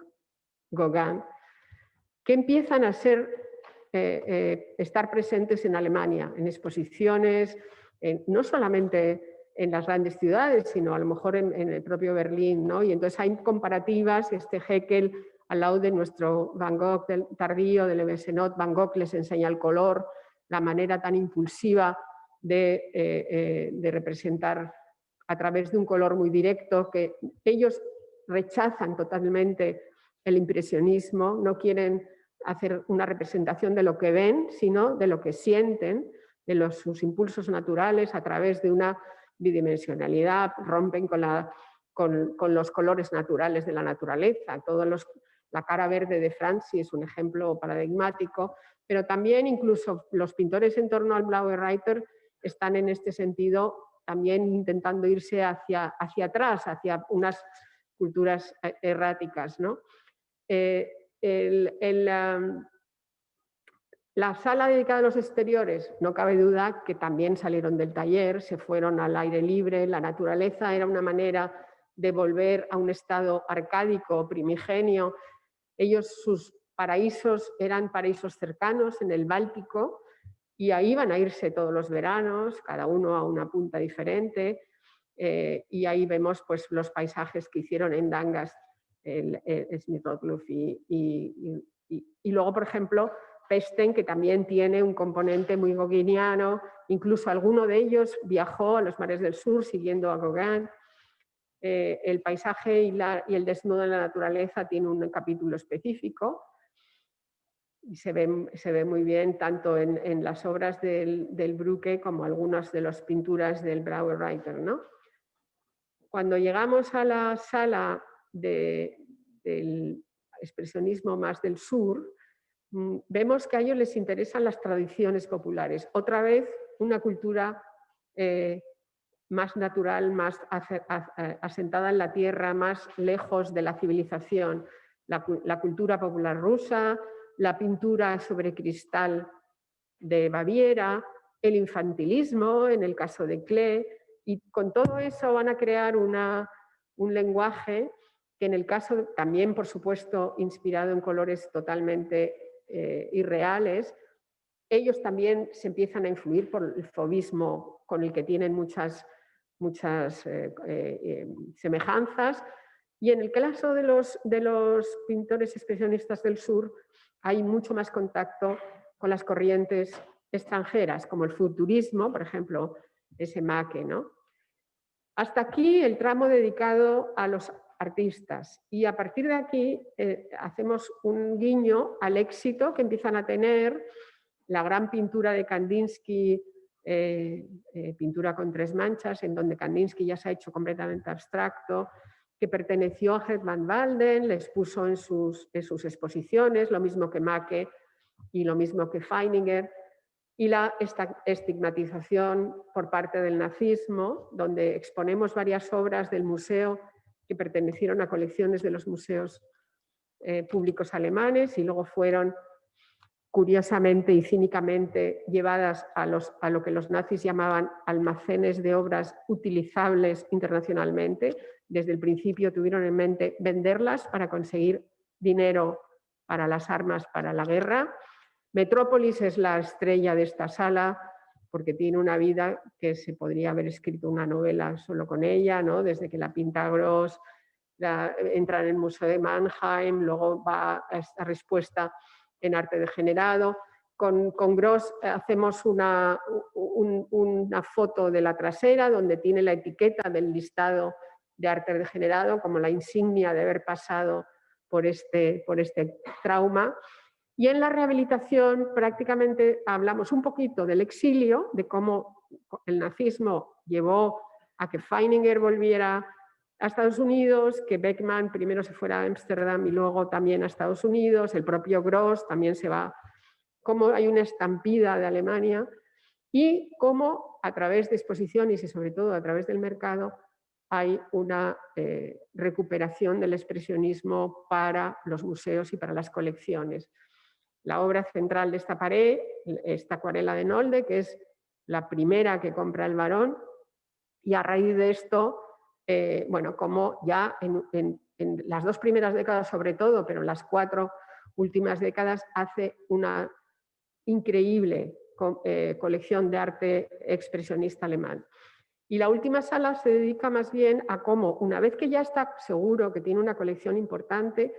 Gauguin, que empiezan a estar presentes en Alemania, en exposiciones, no solamente en las grandes ciudades, sino a lo mejor en el propio Berlín, ¿no? Y entonces hay comparativas, Haeckel al lado de nuestro Van Gogh del tardío, del Besenot. Van Gogh les enseña el color, la manera tan impulsiva de representar a través de un color muy directo, que ellos rechazan totalmente el impresionismo, no quieren hacer una representación de lo que ven, sino de lo que sienten, de sus impulsos naturales a través de una bidimensionalidad, rompen con los colores naturales de la naturaleza. La cara verde de Franzi es un ejemplo paradigmático, pero también incluso los pintores en torno al Blaue Reiter están en este sentido también intentando irse hacia atrás, hacia unas culturas erráticas, ¿no? La sala dedicada a los exteriores, no cabe duda que también salieron del taller, se fueron al aire libre. La naturaleza era una manera de volver a un estado arcádico, primigenio. Sus paraísos eran paraísos cercanos en el Báltico y ahí van a irse todos los veranos, cada uno a una punta diferente. Y ahí vemos pues, los paisajes que hicieron en Dangas, el Smith-Rottluff y luego, por ejemplo, Pesten, que también tiene un componente muy gauguiniano. Incluso alguno de ellos viajó a los mares del sur siguiendo a Gauguin. El paisaje y el desnudo en la naturaleza tiene un capítulo específico y se ve muy bien tanto en las obras del Brücke como algunas de las pinturas del Blaue Reiter, ¿no? Cuando llegamos a la sala del expresionismo más del sur, vemos que a ellos les interesan las tradiciones populares. Otra vez, una cultura más natural, más asentada en la tierra, más lejos de la civilización. La cultura popular rusa, la pintura sobre cristal de Baviera, el infantilismo, en el caso de Klee, y con todo eso van a crear un lenguaje que en el caso también, por supuesto, inspirado en colores totalmente irreales. Ellos también se empiezan a influir por el fauvismo, con el que tienen muchas semejanzas, Y en el caso de los pintores expresionistas del sur hay mucho más contacto con las corrientes extranjeras, como el futurismo, por ejemplo, ese Make, ¿no? Hasta aquí el tramo dedicado a los artistas, y a partir de aquí hacemos un guiño al éxito que empiezan a tener la gran pintura de Kandinsky, pintura con 3 manchas, en donde Kandinsky ya se ha hecho completamente abstracto, que perteneció a Geert van Walden, le expuso en sus exposiciones, lo mismo que Make y lo mismo que Feininger, y la estigmatización por parte del nazismo, donde exponemos varias obras del museo que pertenecieron a colecciones de los museos públicos alemanes y luego fueron curiosamente y cínicamente llevadas a lo que los nazis llamaban almacenes de obras utilizables internacionalmente. Desde el principio tuvieron en mente venderlas para conseguir dinero para las armas, para la guerra. Metrópolis es la estrella de esta sala porque tiene una vida que se podría haber escrito una novela solo con ella, ¿no? Desde que la pinta Gross, entra en el Museo de Mannheim, luego va a esta respuesta en arte degenerado. Con Gross hacemos una foto de la trasera donde tiene la etiqueta del listado de arte degenerado como la insignia de haber pasado por este trauma. Y en la rehabilitación prácticamente hablamos un poquito del exilio, de cómo el nazismo llevó a que Feininger volviera a Estados Unidos, que Beckmann primero se fuera a Ámsterdam y luego también a Estados Unidos, el propio Gross también se va, cómo hay una estampida de Alemania y cómo a través de exposiciones y sobre todo a través del mercado hay una recuperación del expresionismo para los museos y para las colecciones. La obra central de esta pared, esta acuarela de Nolde, que es la primera que compra el Barón, y a raíz de esto, bueno, como ya en las 2 primeras décadas sobre todo, pero en las 4 últimas décadas hace una increíble colección de arte expresionista alemán. Y la última sala se dedica más bien a cómo, una vez que ya está seguro que tiene una colección importante,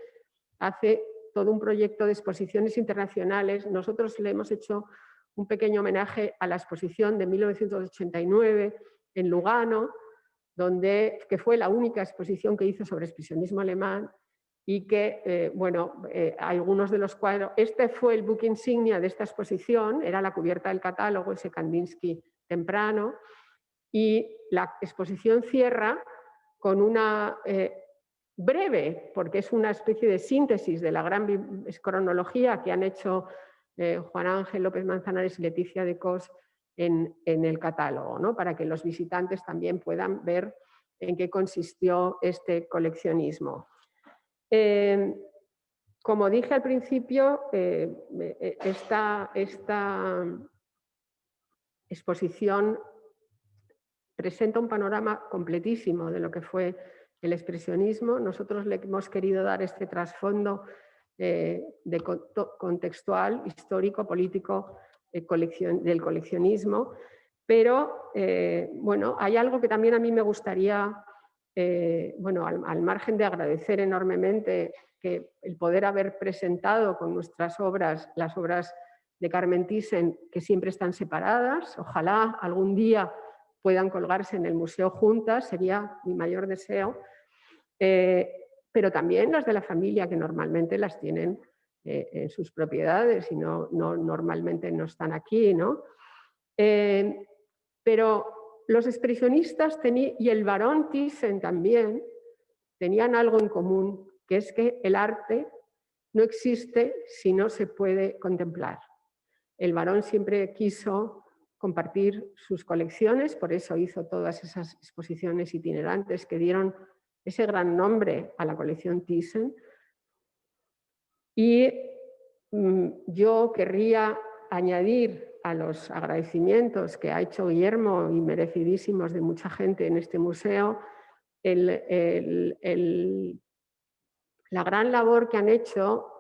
hace todo un proyecto de exposiciones internacionales. Nosotros le hemos hecho un pequeño homenaje a la exposición de 1989 en Lugano, que fue la única exposición que hizo sobre expresionismo alemán y que, bueno, algunos de los cuadros, este fue el buque insignia de esta exposición, era la cubierta del catálogo, ese Kandinsky temprano, y la exposición cierra con una breve, porque es una especie de síntesis de la gran cronología que han hecho Juan Ángel López Manzanares y Leticia de Cos en el catálogo, ¿no? Para que los visitantes también puedan ver en qué consistió este coleccionismo. Como dije al principio, esta exposición presenta un panorama completísimo de lo que fue el expresionismo. Nosotros le hemos querido dar este trasfondo contextual, histórico, político del coleccionismo, pero bueno, hay algo que también a mí me gustaría, bueno, al margen de agradecer enormemente que el poder haber presentado con nuestras obras, las obras de Carmen Thyssen, que siempre están separadas, ojalá algún día puedan colgarse en el museo juntas, sería mi mayor deseo, pero también las de la familia, que normalmente las tienen en sus propiedades y normalmente no están aquí, ¿no? Pero los expresionistas y el Barón Thyssen también tenían algo en común, que es que el arte no existe si no se puede contemplar. El Barón siempre quiso compartir sus colecciones, por eso hizo todas esas exposiciones itinerantes que dieron ese gran nombre a la colección Thyssen. Y yo querría añadir a los agradecimientos que ha hecho Guillermo y merecidísimos de mucha gente en este museo, la gran labor que han hecho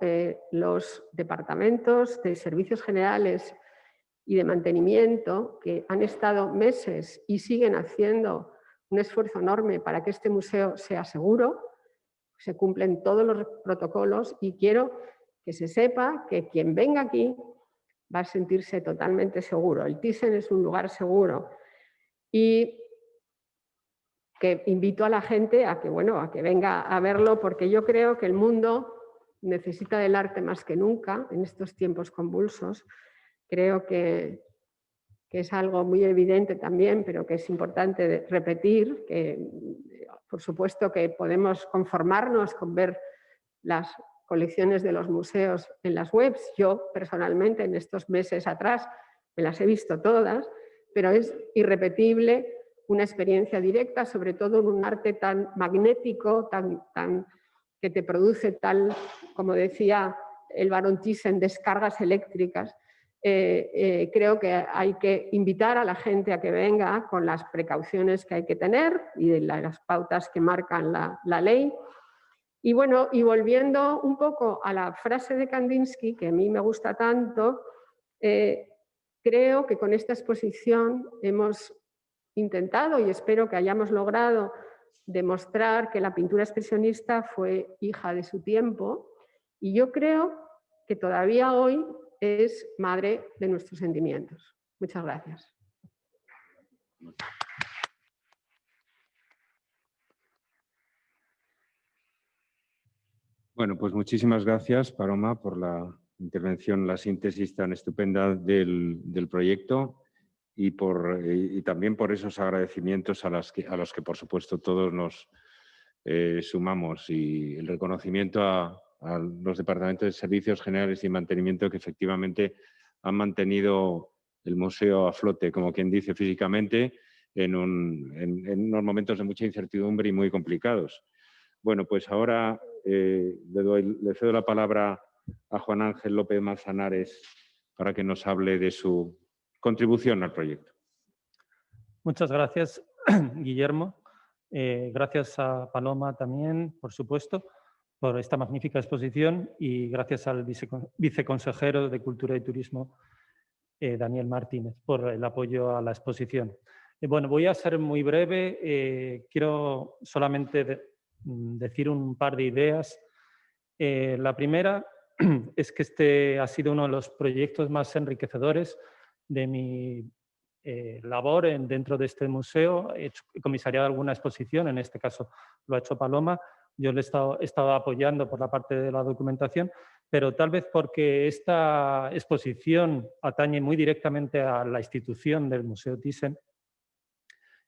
los departamentos de servicios generales y de mantenimiento, que han estado meses y siguen haciendo un esfuerzo enorme para que este museo sea seguro, se cumplen todos los protocolos y quiero que se sepa que quien venga aquí va a sentirse totalmente seguro. El Thyssen es un lugar seguro y que invito a la gente a que, bueno, a que venga a verlo, porque yo creo que el mundo necesita del arte más que nunca en estos tiempos convulsos. Creo que es algo muy evidente también, pero que es importante repetir, que por supuesto que podemos conformarnos con ver las colecciones de los museos en las webs. Yo personalmente en estos meses atrás me las he visto todas, pero es irrepetible una experiencia directa, sobre todo en un arte tan magnético, que te produce tal, como decía el barón Thyssen, descargas eléctricas. Creo que hay que invitar a la gente a que venga con las precauciones que hay que tener y de las pautas que marcan la ley. Y bueno, y volviendo un poco a la frase de Kandinsky, que a mí me gusta tanto, creo que con esta exposición hemos intentado y espero que hayamos logrado demostrar que la pintura expresionista fue hija de su tiempo y yo creo que todavía hoy es madre de nuestros sentimientos. Muchas gracias. Bueno, pues muchísimas gracias, Paloma, por la intervención, la síntesis tan estupenda del proyecto y también por esos agradecimientos a los que por supuesto todos nos sumamos, y el reconocimiento a los departamentos de servicios generales y mantenimiento que efectivamente han mantenido el museo a flote, como quien dice, físicamente en unos momentos de mucha incertidumbre y muy complicados. Bueno, pues ahora le cedo la palabra a Juan Ángel López Manzanares para que nos hable de su contribución al proyecto. Muchas gracias, Guillermo. Gracias a Paloma también, por supuesto, por esta magnífica exposición y gracias al viceconsejero de Cultura y Turismo, Daniel Martínez, por el apoyo a la exposición. Bueno, voy a ser muy breve. Quiero solamente decir un par de ideas. La primera es que este ha sido uno de los proyectos más enriquecedores de mi labor dentro de este museo. He comisariado alguna exposición, en este caso lo ha hecho Paloma. Yo le he estado apoyando por la parte de la documentación, pero tal vez porque esta exposición atañe muy directamente a la institución del Museo Thyssen,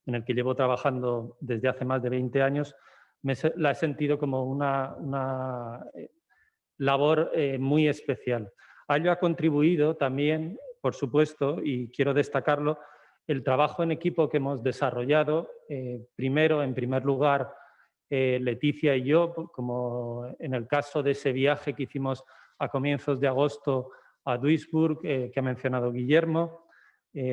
en el que llevo trabajando desde hace más de 20 años, la he sentido como una labor muy especial. A ello ha contribuido también, por supuesto, y quiero destacarlo, el trabajo en equipo que hemos desarrollado. Primero, en primer lugar, Leticia y yo, como en el caso de ese viaje que hicimos a comienzos de agosto a Duisburg, que ha mencionado Guillermo,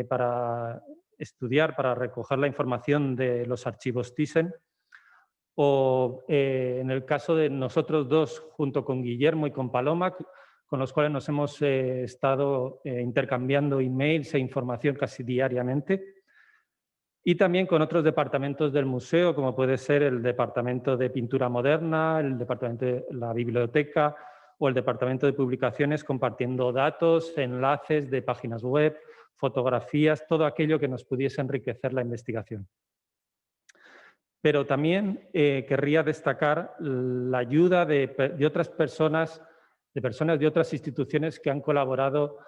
para estudiar, para recoger la información de los archivos Thyssen. O en el caso de nosotros dos, junto con Guillermo y con Paloma, con los cuales nos hemos estado intercambiando emails e información casi diariamente. Y también con otros departamentos del museo, como puede ser el Departamento de Pintura Moderna, el Departamento de la Biblioteca o el Departamento de Publicaciones, compartiendo datos, enlaces de páginas web, fotografías, todo aquello que nos pudiese enriquecer la investigación. Pero también querría destacar la ayuda de otras personas, de otras instituciones que han colaborado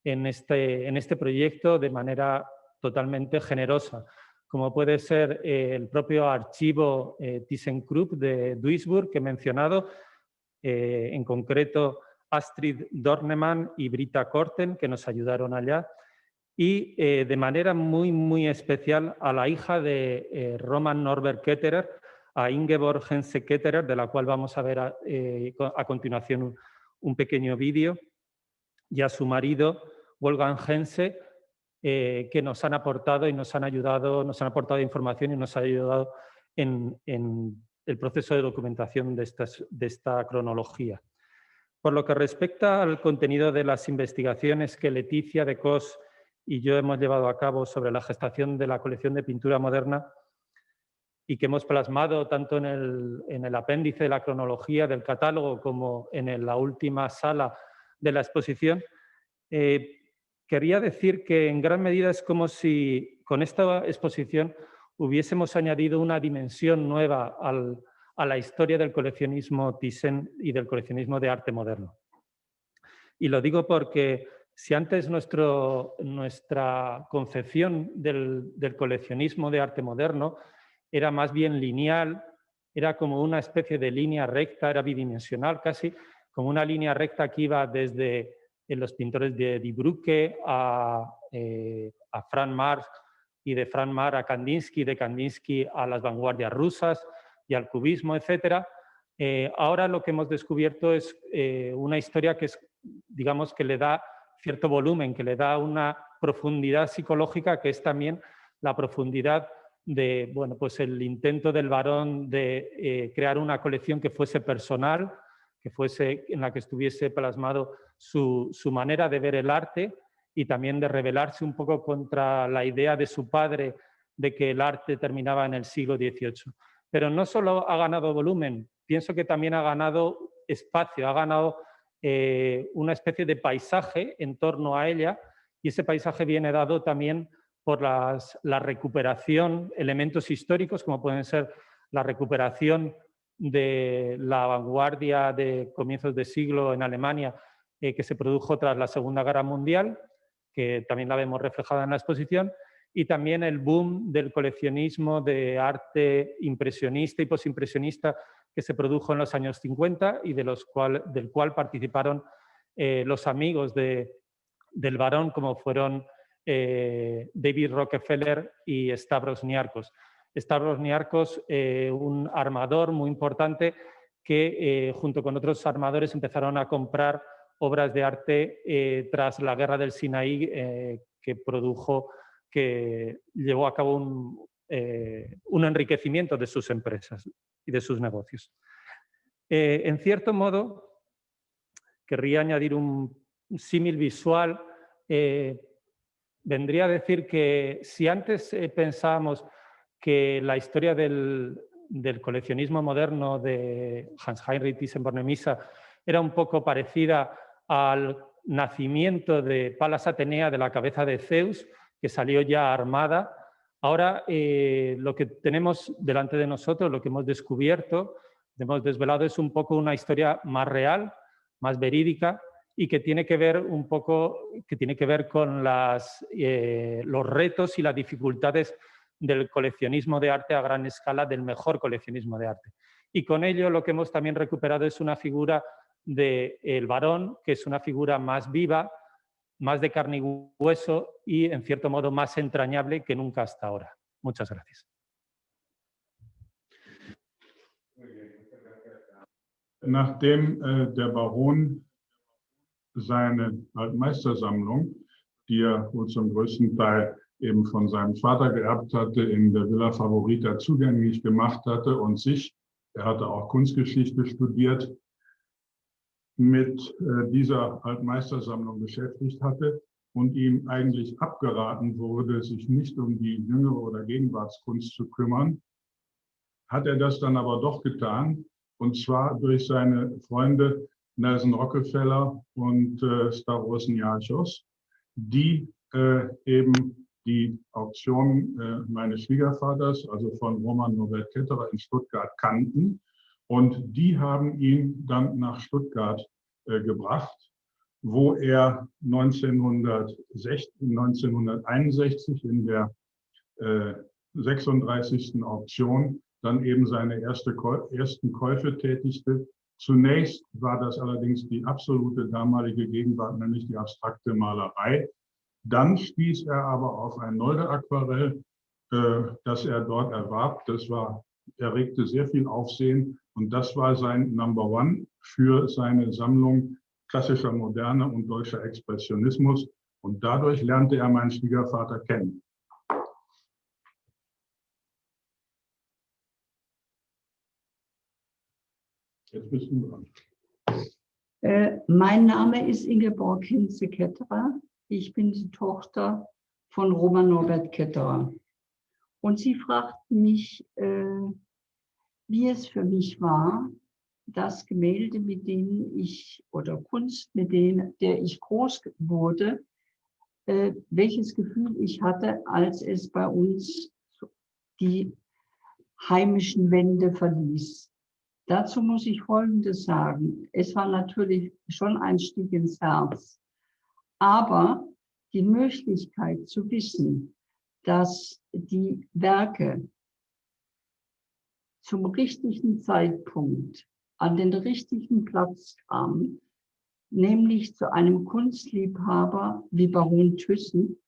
en este proyecto de manera totalmente generosa, como puede ser el propio archivo ThyssenKrupp de Duisburg que he mencionado, en concreto Astrid Dornemann y Britta Korten, que nos ayudaron allá, y de manera muy, muy especial a la hija de Roman Norbert Ketterer, a Ingeborg Hense Ketterer, de la cual vamos a ver a continuación un pequeño vídeo, y a su marido, Wolfgang Hense, que nos han aportado y nos han aportado información y nos han ayudado en el proceso de documentación de esta cronología. Por lo que respecta al contenido de las investigaciones que Leticia de Cos y yo hemos llevado a cabo sobre la gestación de la colección de pintura moderna, y que hemos plasmado tanto en el apéndice de la cronología del catálogo como en la última sala de la exposición, quería decir que en gran medida es como si con esta exposición hubiésemos añadido una dimensión nueva a la historia del coleccionismo Thyssen y del coleccionismo de arte moderno. Y lo digo porque si antes nuestra concepción del coleccionismo de arte moderno era más bien lineal, era como una especie de línea recta, era bidimensional casi, como una línea recta que iba desde los pintores de Die Brücke a Franz Marc y de Franz Marc a Kandinsky, de Kandinsky a las vanguardias rusas y al cubismo, etc. Ahora lo que hemos descubierto es una historia que es, digamos, que le da cierto volumen, que le da una profundidad psicológica, que es también la profundidad de, bueno, pues el intento del Barón de crear una colección que fuese personal, que fuese en la que estuviese plasmado su manera de ver el arte y también de rebelarse un poco contra la idea de su padre de que el arte terminaba en el siglo XVIII. Pero no solo ha ganado volumen, pienso que también ha ganado espacio, ha ganado una especie de paisaje en torno a ella, y ese paisaje viene dado también por la recuperación, elementos históricos como pueden ser la recuperación de la vanguardia de comienzos de siglo en Alemania que se produjo tras la Segunda Guerra Mundial, que también la vemos reflejada en la exposición, y también el boom del coleccionismo de arte impresionista y posimpresionista que se produjo en los años 50 y del cual participaron los amigos del Barón, como fueron David Rockefeller y Stavros Niarchos. Stavros Niarchos, un armador muy importante que junto con otros armadores empezaron a comprar obras de arte tras la guerra del Sinaí que llevó a cabo un enriquecimiento de sus empresas y de sus negocios. En cierto modo, querría añadir un símil visual. Vendría a decir que si antes pensábamos que la historia del coleccionismo moderno de Hans-Heinrich Thyssen-Bornemisza era un poco parecida al nacimiento de Palas Atenea de la cabeza de Zeus, que salió ya armada, ahora lo que tenemos delante de nosotros, lo que hemos descubierto, hemos desvelado, es un poco una historia más real, más verídica, y que tiene que ver un poco con los retos y las dificultades del coleccionismo de arte a gran escala, del mejor coleccionismo de arte. Y con ello lo que hemos también recuperado es una figura del Barón, que es una figura más viva, más de carne y hueso y, en cierto modo, más entrañable que nunca hasta ahora. Muchas gracias. Nachdem der Baron seine Altmeistersammlung, die wohl zum größten Teil eben von seinem Vater geerbt hatte, in der Villa Favorita zugänglich gemacht hatte und sich, er hatte auch Kunstgeschichte studiert, mit dieser Altmeistersammlung beschäftigt hatte und ihm eigentlich abgeraten wurde, sich nicht um die jüngere oder Gegenwartskunst zu kümmern, hat er das dann aber doch getan, und zwar durch seine Freunde Nelson Rockefeller und Stavros Niarchos, die eben die Auktion meines Schwiegervaters, also von Roman Norbert Ketterer in Stuttgart, kannten. Und die haben ihn dann nach Stuttgart gebracht, wo er 1961 in der 36. Auktion dann eben seine ersten Käufe tätigte. Zunächst war das allerdings die absolute damalige Gegenwart, nämlich die abstrakte Malerei. Dann stieß er aber auf ein Nolde-Aquarell, das er dort erwarb. Das erregte sehr viel Aufsehen und das war sein Number One für seine Sammlung klassischer Moderne und deutscher Expressionismus. Und dadurch lernte er meinen Schwiegervater kennen. Jetzt bist du dran. Mein Name ist Ingeborg Hinze-Ketterer. Ich bin die Tochter von Roman Norbert Ketterer. Und sie fragten mich, wie es für mich war, das Gemälde, mit denen ich, oder Kunst, mit der ich groß wurde, welches Gefühl ich hatte, als es bei uns die heimischen Wände verließ. Dazu muss ich Folgendes sagen. Es war natürlich schon ein Stich ins Herz, aber die Möglichkeit zu wissen, dass die Werke zum richtigen Zeitpunkt an den richtigen Platz kamen, nämlich zu einem Kunstliebhaber wie Baron Thyssen,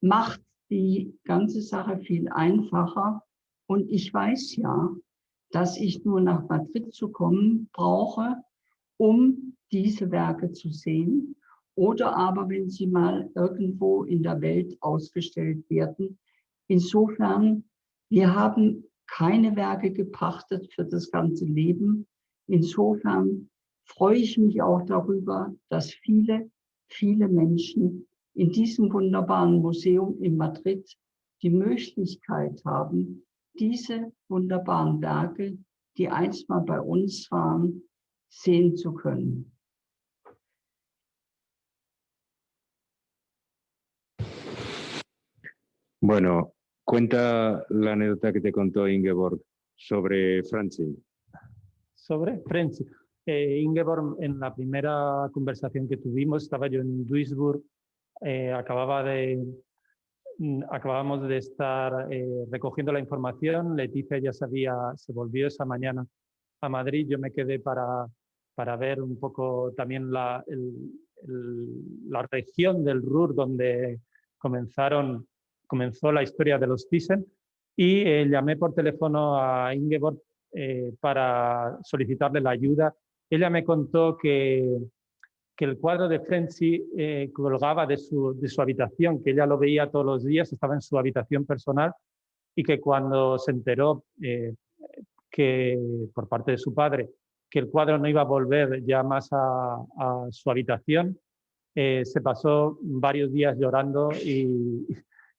macht die ganze Sache viel einfacher. Und ich weiß ja, dass ich nur nach Madrid zu kommen brauche, um diese Werke zu sehen. Oder aber, wenn sie mal irgendwo in der Welt ausgestellt werden. Insofern, wir haben keine Werke gepachtet für das ganze Leben. Insofern freue ich mich auch darüber, dass viele, viele Menschen in diesem wunderbaren Museum in Madrid die Möglichkeit haben, diese wunderbaren Werke, die einst mal bei uns waren, sehen zu können. Bueno, cuenta la anécdota que te contó Ingeborg sobre Franzi. Sobre Franzi. Ingeborg, en la primera conversación que tuvimos, estaba yo en Duisburg, acabábamos de estar recogiendo la información. Leticia ya se volvió esa mañana a Madrid. Yo me quedé para ver un poco también la región del Ruhr donde comenzó la historia de los Thyssen, y llamé por teléfono a Ingeborg para solicitarle la ayuda. Ella me contó que el cuadro de Franzi colgaba de su habitación, que ella lo veía todos los días, estaba en su habitación personal, y que cuando se enteró que por parte de su padre que el cuadro no iba a volver ya más a su habitación, se pasó varios días llorando y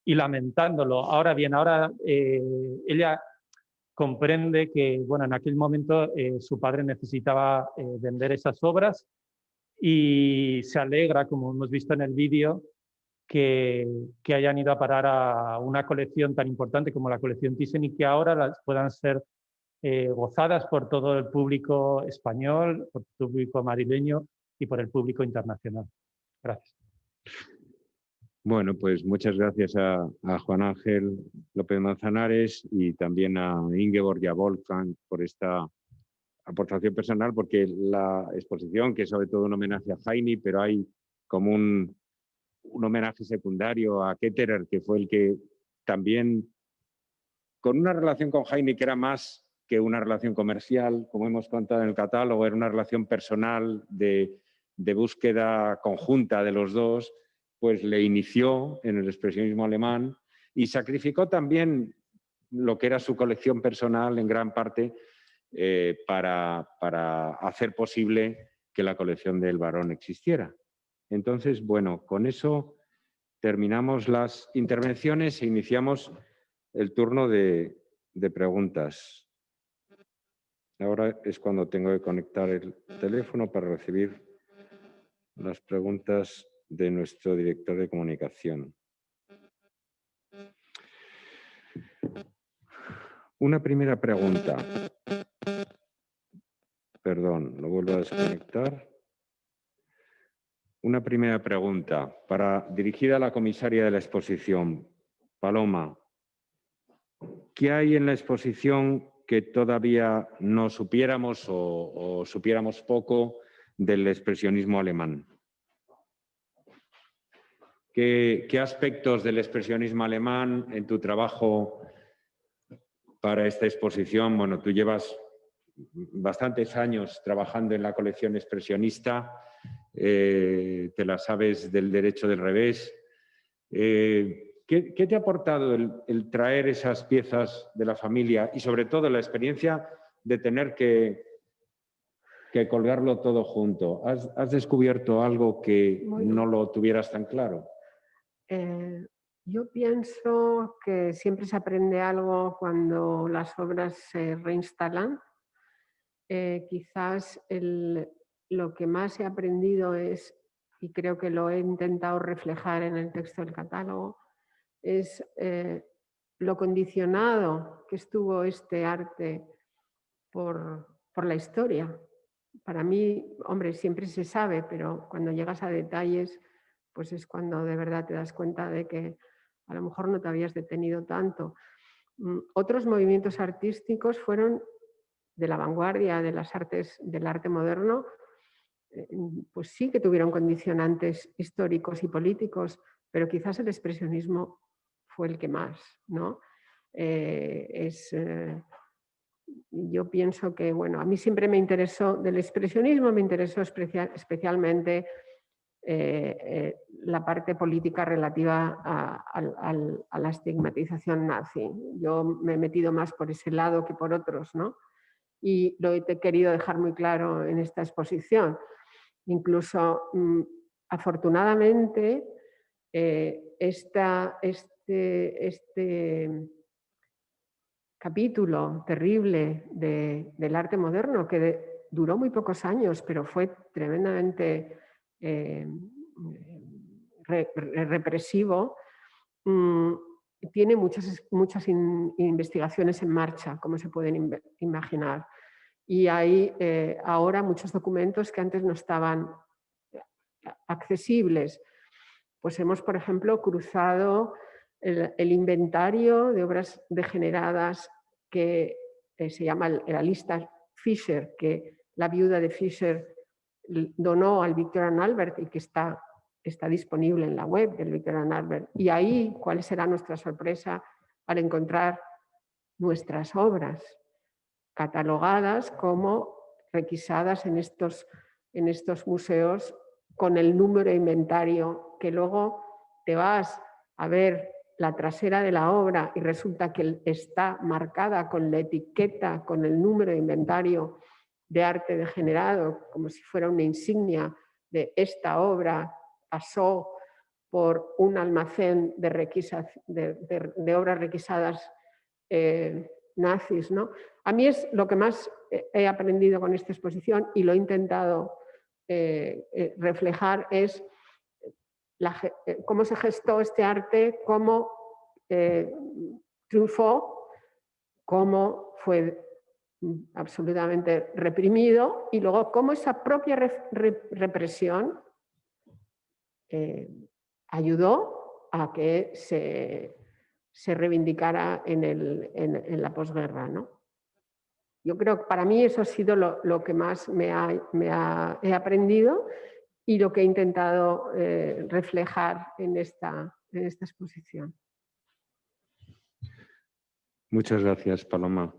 lamentándolo. Ahora bien, ella comprende que, bueno, en aquel momento su padre necesitaba vender esas obras, y se alegra, como hemos visto en el vídeo, que hayan ido a parar a una colección tan importante como la colección Thyssen, y que ahora las puedan ser gozadas por todo el público español, por el público madrileño y por el público internacional. Gracias. Bueno, pues muchas gracias a Juan Ángel López Manzanares y también a Ingeborg y a Wolfgang por esta aportación personal, porque la exposición, que es sobre todo un homenaje a Heini, pero hay como un homenaje secundario a Ketterer, que fue el que también, con una relación con Heini que era más que una relación comercial, como hemos contado en el catálogo, era una relación personal de búsqueda conjunta de los dos, pues le inició en el expresionismo alemán y sacrificó también lo que era su colección personal en gran parte para hacer posible que la colección del Barón existiera. Entonces, bueno, con eso terminamos las intervenciones e iniciamos el turno de preguntas. Ahora es cuando tengo que conectar el teléfono para recibir las preguntas de nuestro director de comunicación. Una primera pregunta. Perdón, lo vuelvo a desconectar. Una primera pregunta dirigida a la comisaria de la exposición. Paloma, ¿qué hay en la exposición que todavía no supiéramos o supiéramos poco del expresionismo alemán? ¿Qué aspectos del expresionismo alemán en tu trabajo para esta exposición? Bueno, tú llevas bastantes años trabajando en la colección expresionista, te la sabes del derecho del revés. ¿Qué te ha aportado el traer esas piezas de la familia y sobre todo la experiencia de tener que colgarlo todo junto? ¿Has descubierto algo que no lo tuvieras tan claro? Yo pienso que siempre se aprende algo cuando las obras se reinstalan. Quizás lo que más he aprendido es, y creo que lo he intentado reflejar en el texto del catálogo, es lo condicionado que estuvo este arte por la historia. Para mí, hombre, siempre se sabe, pero cuando llegas a detalles, pues es cuando de verdad te das cuenta de que a lo mejor no te habías detenido tanto. Otros movimientos artísticos fueron de la vanguardia de las artes, del arte moderno, pues sí que tuvieron condicionantes históricos y políticos, pero quizás el expresionismo fue el que más, ¿no? Yo pienso que, bueno, a mí siempre me interesó, del expresionismo me interesó especialmente la parte política relativa a la estigmatización nazi. Yo me he metido más por ese lado que por otros, ¿no? Y lo he querido dejar muy claro en esta exposición. Incluso, afortunadamente, este capítulo terrible del arte moderno, que duró muy pocos años, pero fue tremendamente represivo, tiene muchas investigaciones en marcha, como se pueden imaginar. Y hay ahora muchos documentos que antes no estaban accesibles. Pues hemos, por ejemplo, cruzado el inventario de obras degeneradas que se llama la lista Fischer, que la viuda de Fischer donó al Victorian Albert y que está disponible en la web del Victorian Albert. Y ahí, ¿cuál será nuestra sorpresa al encontrar nuestras obras catalogadas como requisadas en estos museos con el número de inventario, que luego te vas a ver la trasera de la obra y resulta que está marcada con la etiqueta, con el número de inventario de arte degenerado, como si fuera una insignia de esta obra pasó por un almacén de obras requisadas nazis, ¿no? A mí es lo que más he aprendido con esta exposición y lo he intentado reflejar, es cómo se gestó este arte, cómo triunfó, cómo fue absolutamente reprimido y luego cómo esa propia represión ayudó a que se reivindicara en la posguerra, ¿no? Yo creo que para mí eso ha sido lo que más he aprendido y lo que he intentado reflejar en esta exposición. Muchas gracias, Paloma.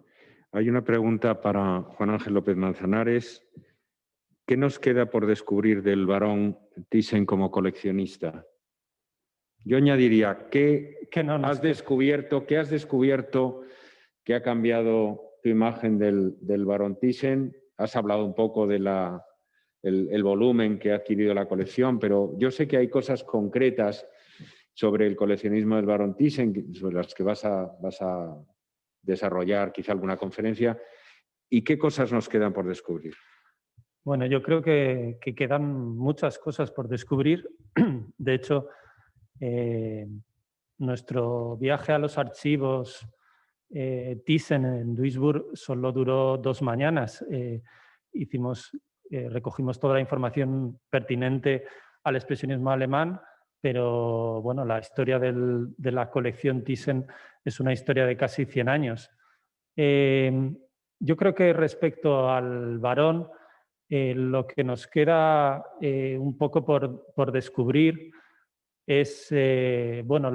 Hay una pregunta para Juan Ángel López Manzanares. ¿Qué nos queda por descubrir del barón Thyssen como coleccionista? Yo añadiría, ¿qué has descubierto que ha cambiado tu imagen del barón Thyssen? Has hablado un poco de el volumen que ha adquirido la colección, pero yo sé que hay cosas concretas sobre el coleccionismo del barón Thyssen, sobre las que vas a desarrollar quizá alguna conferencia. ¿Y qué cosas nos quedan por descubrir? Bueno, yo creo que quedan muchas cosas por descubrir. De hecho, nuestro viaje a los archivos Thyssen en Duisburg solo duró 2 mañanas. Recogimos toda la información pertinente al expresionismo alemán, pero bueno, la historia de la colección Thyssen es una historia de casi 100 años. Yo creo que respecto al barón, lo que nos queda un poco por descubrir es, bueno,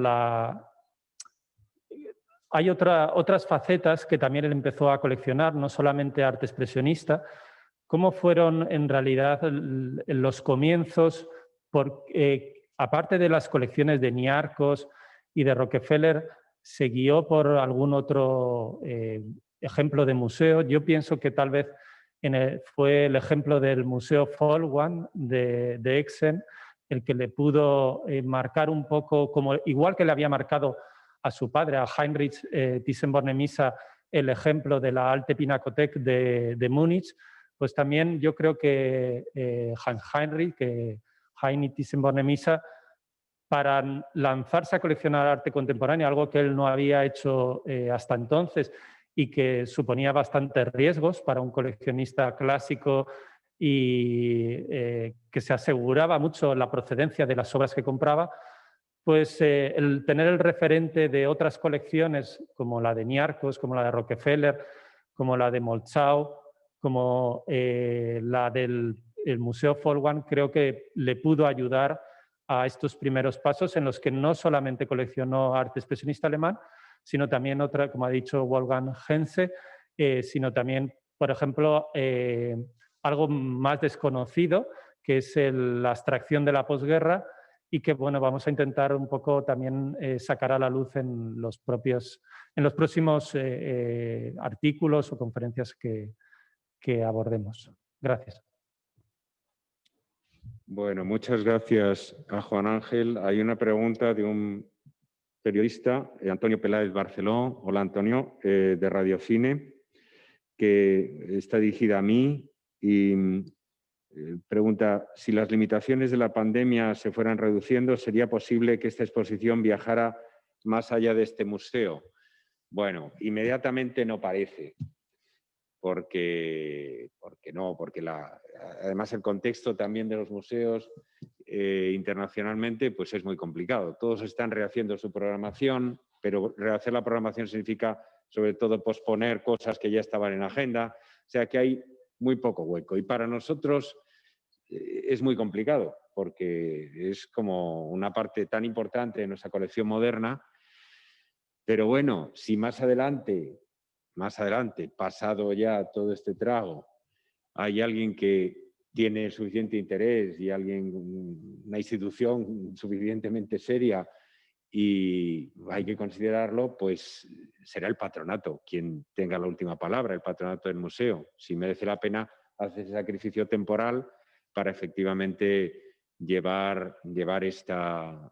hay otras facetas que también él empezó a coleccionar, no solamente arte expresionista, cómo fueron en realidad los comienzos, aparte de las colecciones de Niarchos y de Rockefeller, se guió por algún otro ejemplo de museo. Yo pienso que tal vez fue el ejemplo del Museo Folkwang de Exen, el que le pudo marcar un poco, como, igual que le había marcado a su padre, a Heinrich Thyssen-Bornemisza, el ejemplo de la Alte Pinakothek de Múnich, pues también yo creo que Heinrich Thyssen-Bornemisza, para lanzarse a coleccionar arte contemporáneo, algo que él no había hecho hasta entonces y que suponía bastantes riesgos para un coleccionista clásico y que se aseguraba mucho la procedencia de las obras que compraba, pues el tener el referente de otras colecciones como la de Niarchos, como la de Rockefeller, como la de Moltschau, como la del Museo Folkwang, creo que le pudo ayudar a estos primeros pasos en los que no solamente coleccionó arte expresionista alemán, sino también otra, como ha dicho Wolfgang Henze, sino también, por ejemplo, algo más desconocido, que es la abstracción de la posguerra, y que bueno, vamos a intentar un poco también sacar a la luz en los próximos artículos o conferencias que abordemos. Gracias. Bueno, muchas gracias a Juan Ángel. Hay una pregunta de un periodista, Antonio Peláez Barceló. Hola, Antonio, de Radiocine, que está dirigida a mí y pregunta: si las limitaciones de la pandemia se fueran reduciendo, ¿sería posible que esta exposición viajara más allá de este museo? Bueno, inmediatamente no parece. Porque además el contexto también de los museos internacionalmente pues es muy complicado. Todos están rehaciendo su programación, pero rehacer la programación significa sobre todo posponer cosas que ya estaban en agenda, o sea que hay muy poco hueco. Y para nosotros es muy complicado, porque es como una parte tan importante de nuestra colección moderna, pero bueno, si más adelante, pasado ya todo este trago, hay alguien que tiene suficiente interés y una institución suficientemente seria y hay que considerarlo, pues será el patronato quien tenga la última palabra, el patronato del museo. Si merece la pena hacer ese sacrificio temporal para efectivamente llevar esta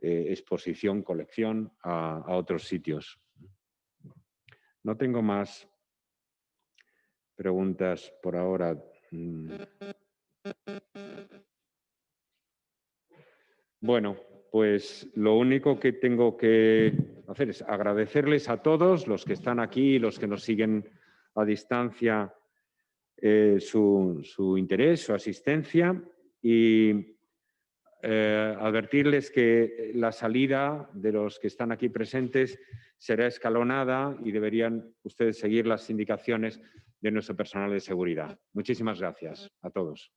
exposición, colección a otros sitios. No tengo más preguntas por ahora. Bueno, pues lo único que tengo que hacer es agradecerles a todos los que están aquí, los que nos siguen a distancia, su interés, su asistencia y advertirles que la salida de los que están aquí presentes será escalonada y deberían ustedes seguir las indicaciones de nuestro personal de seguridad. Muchísimas gracias a todos.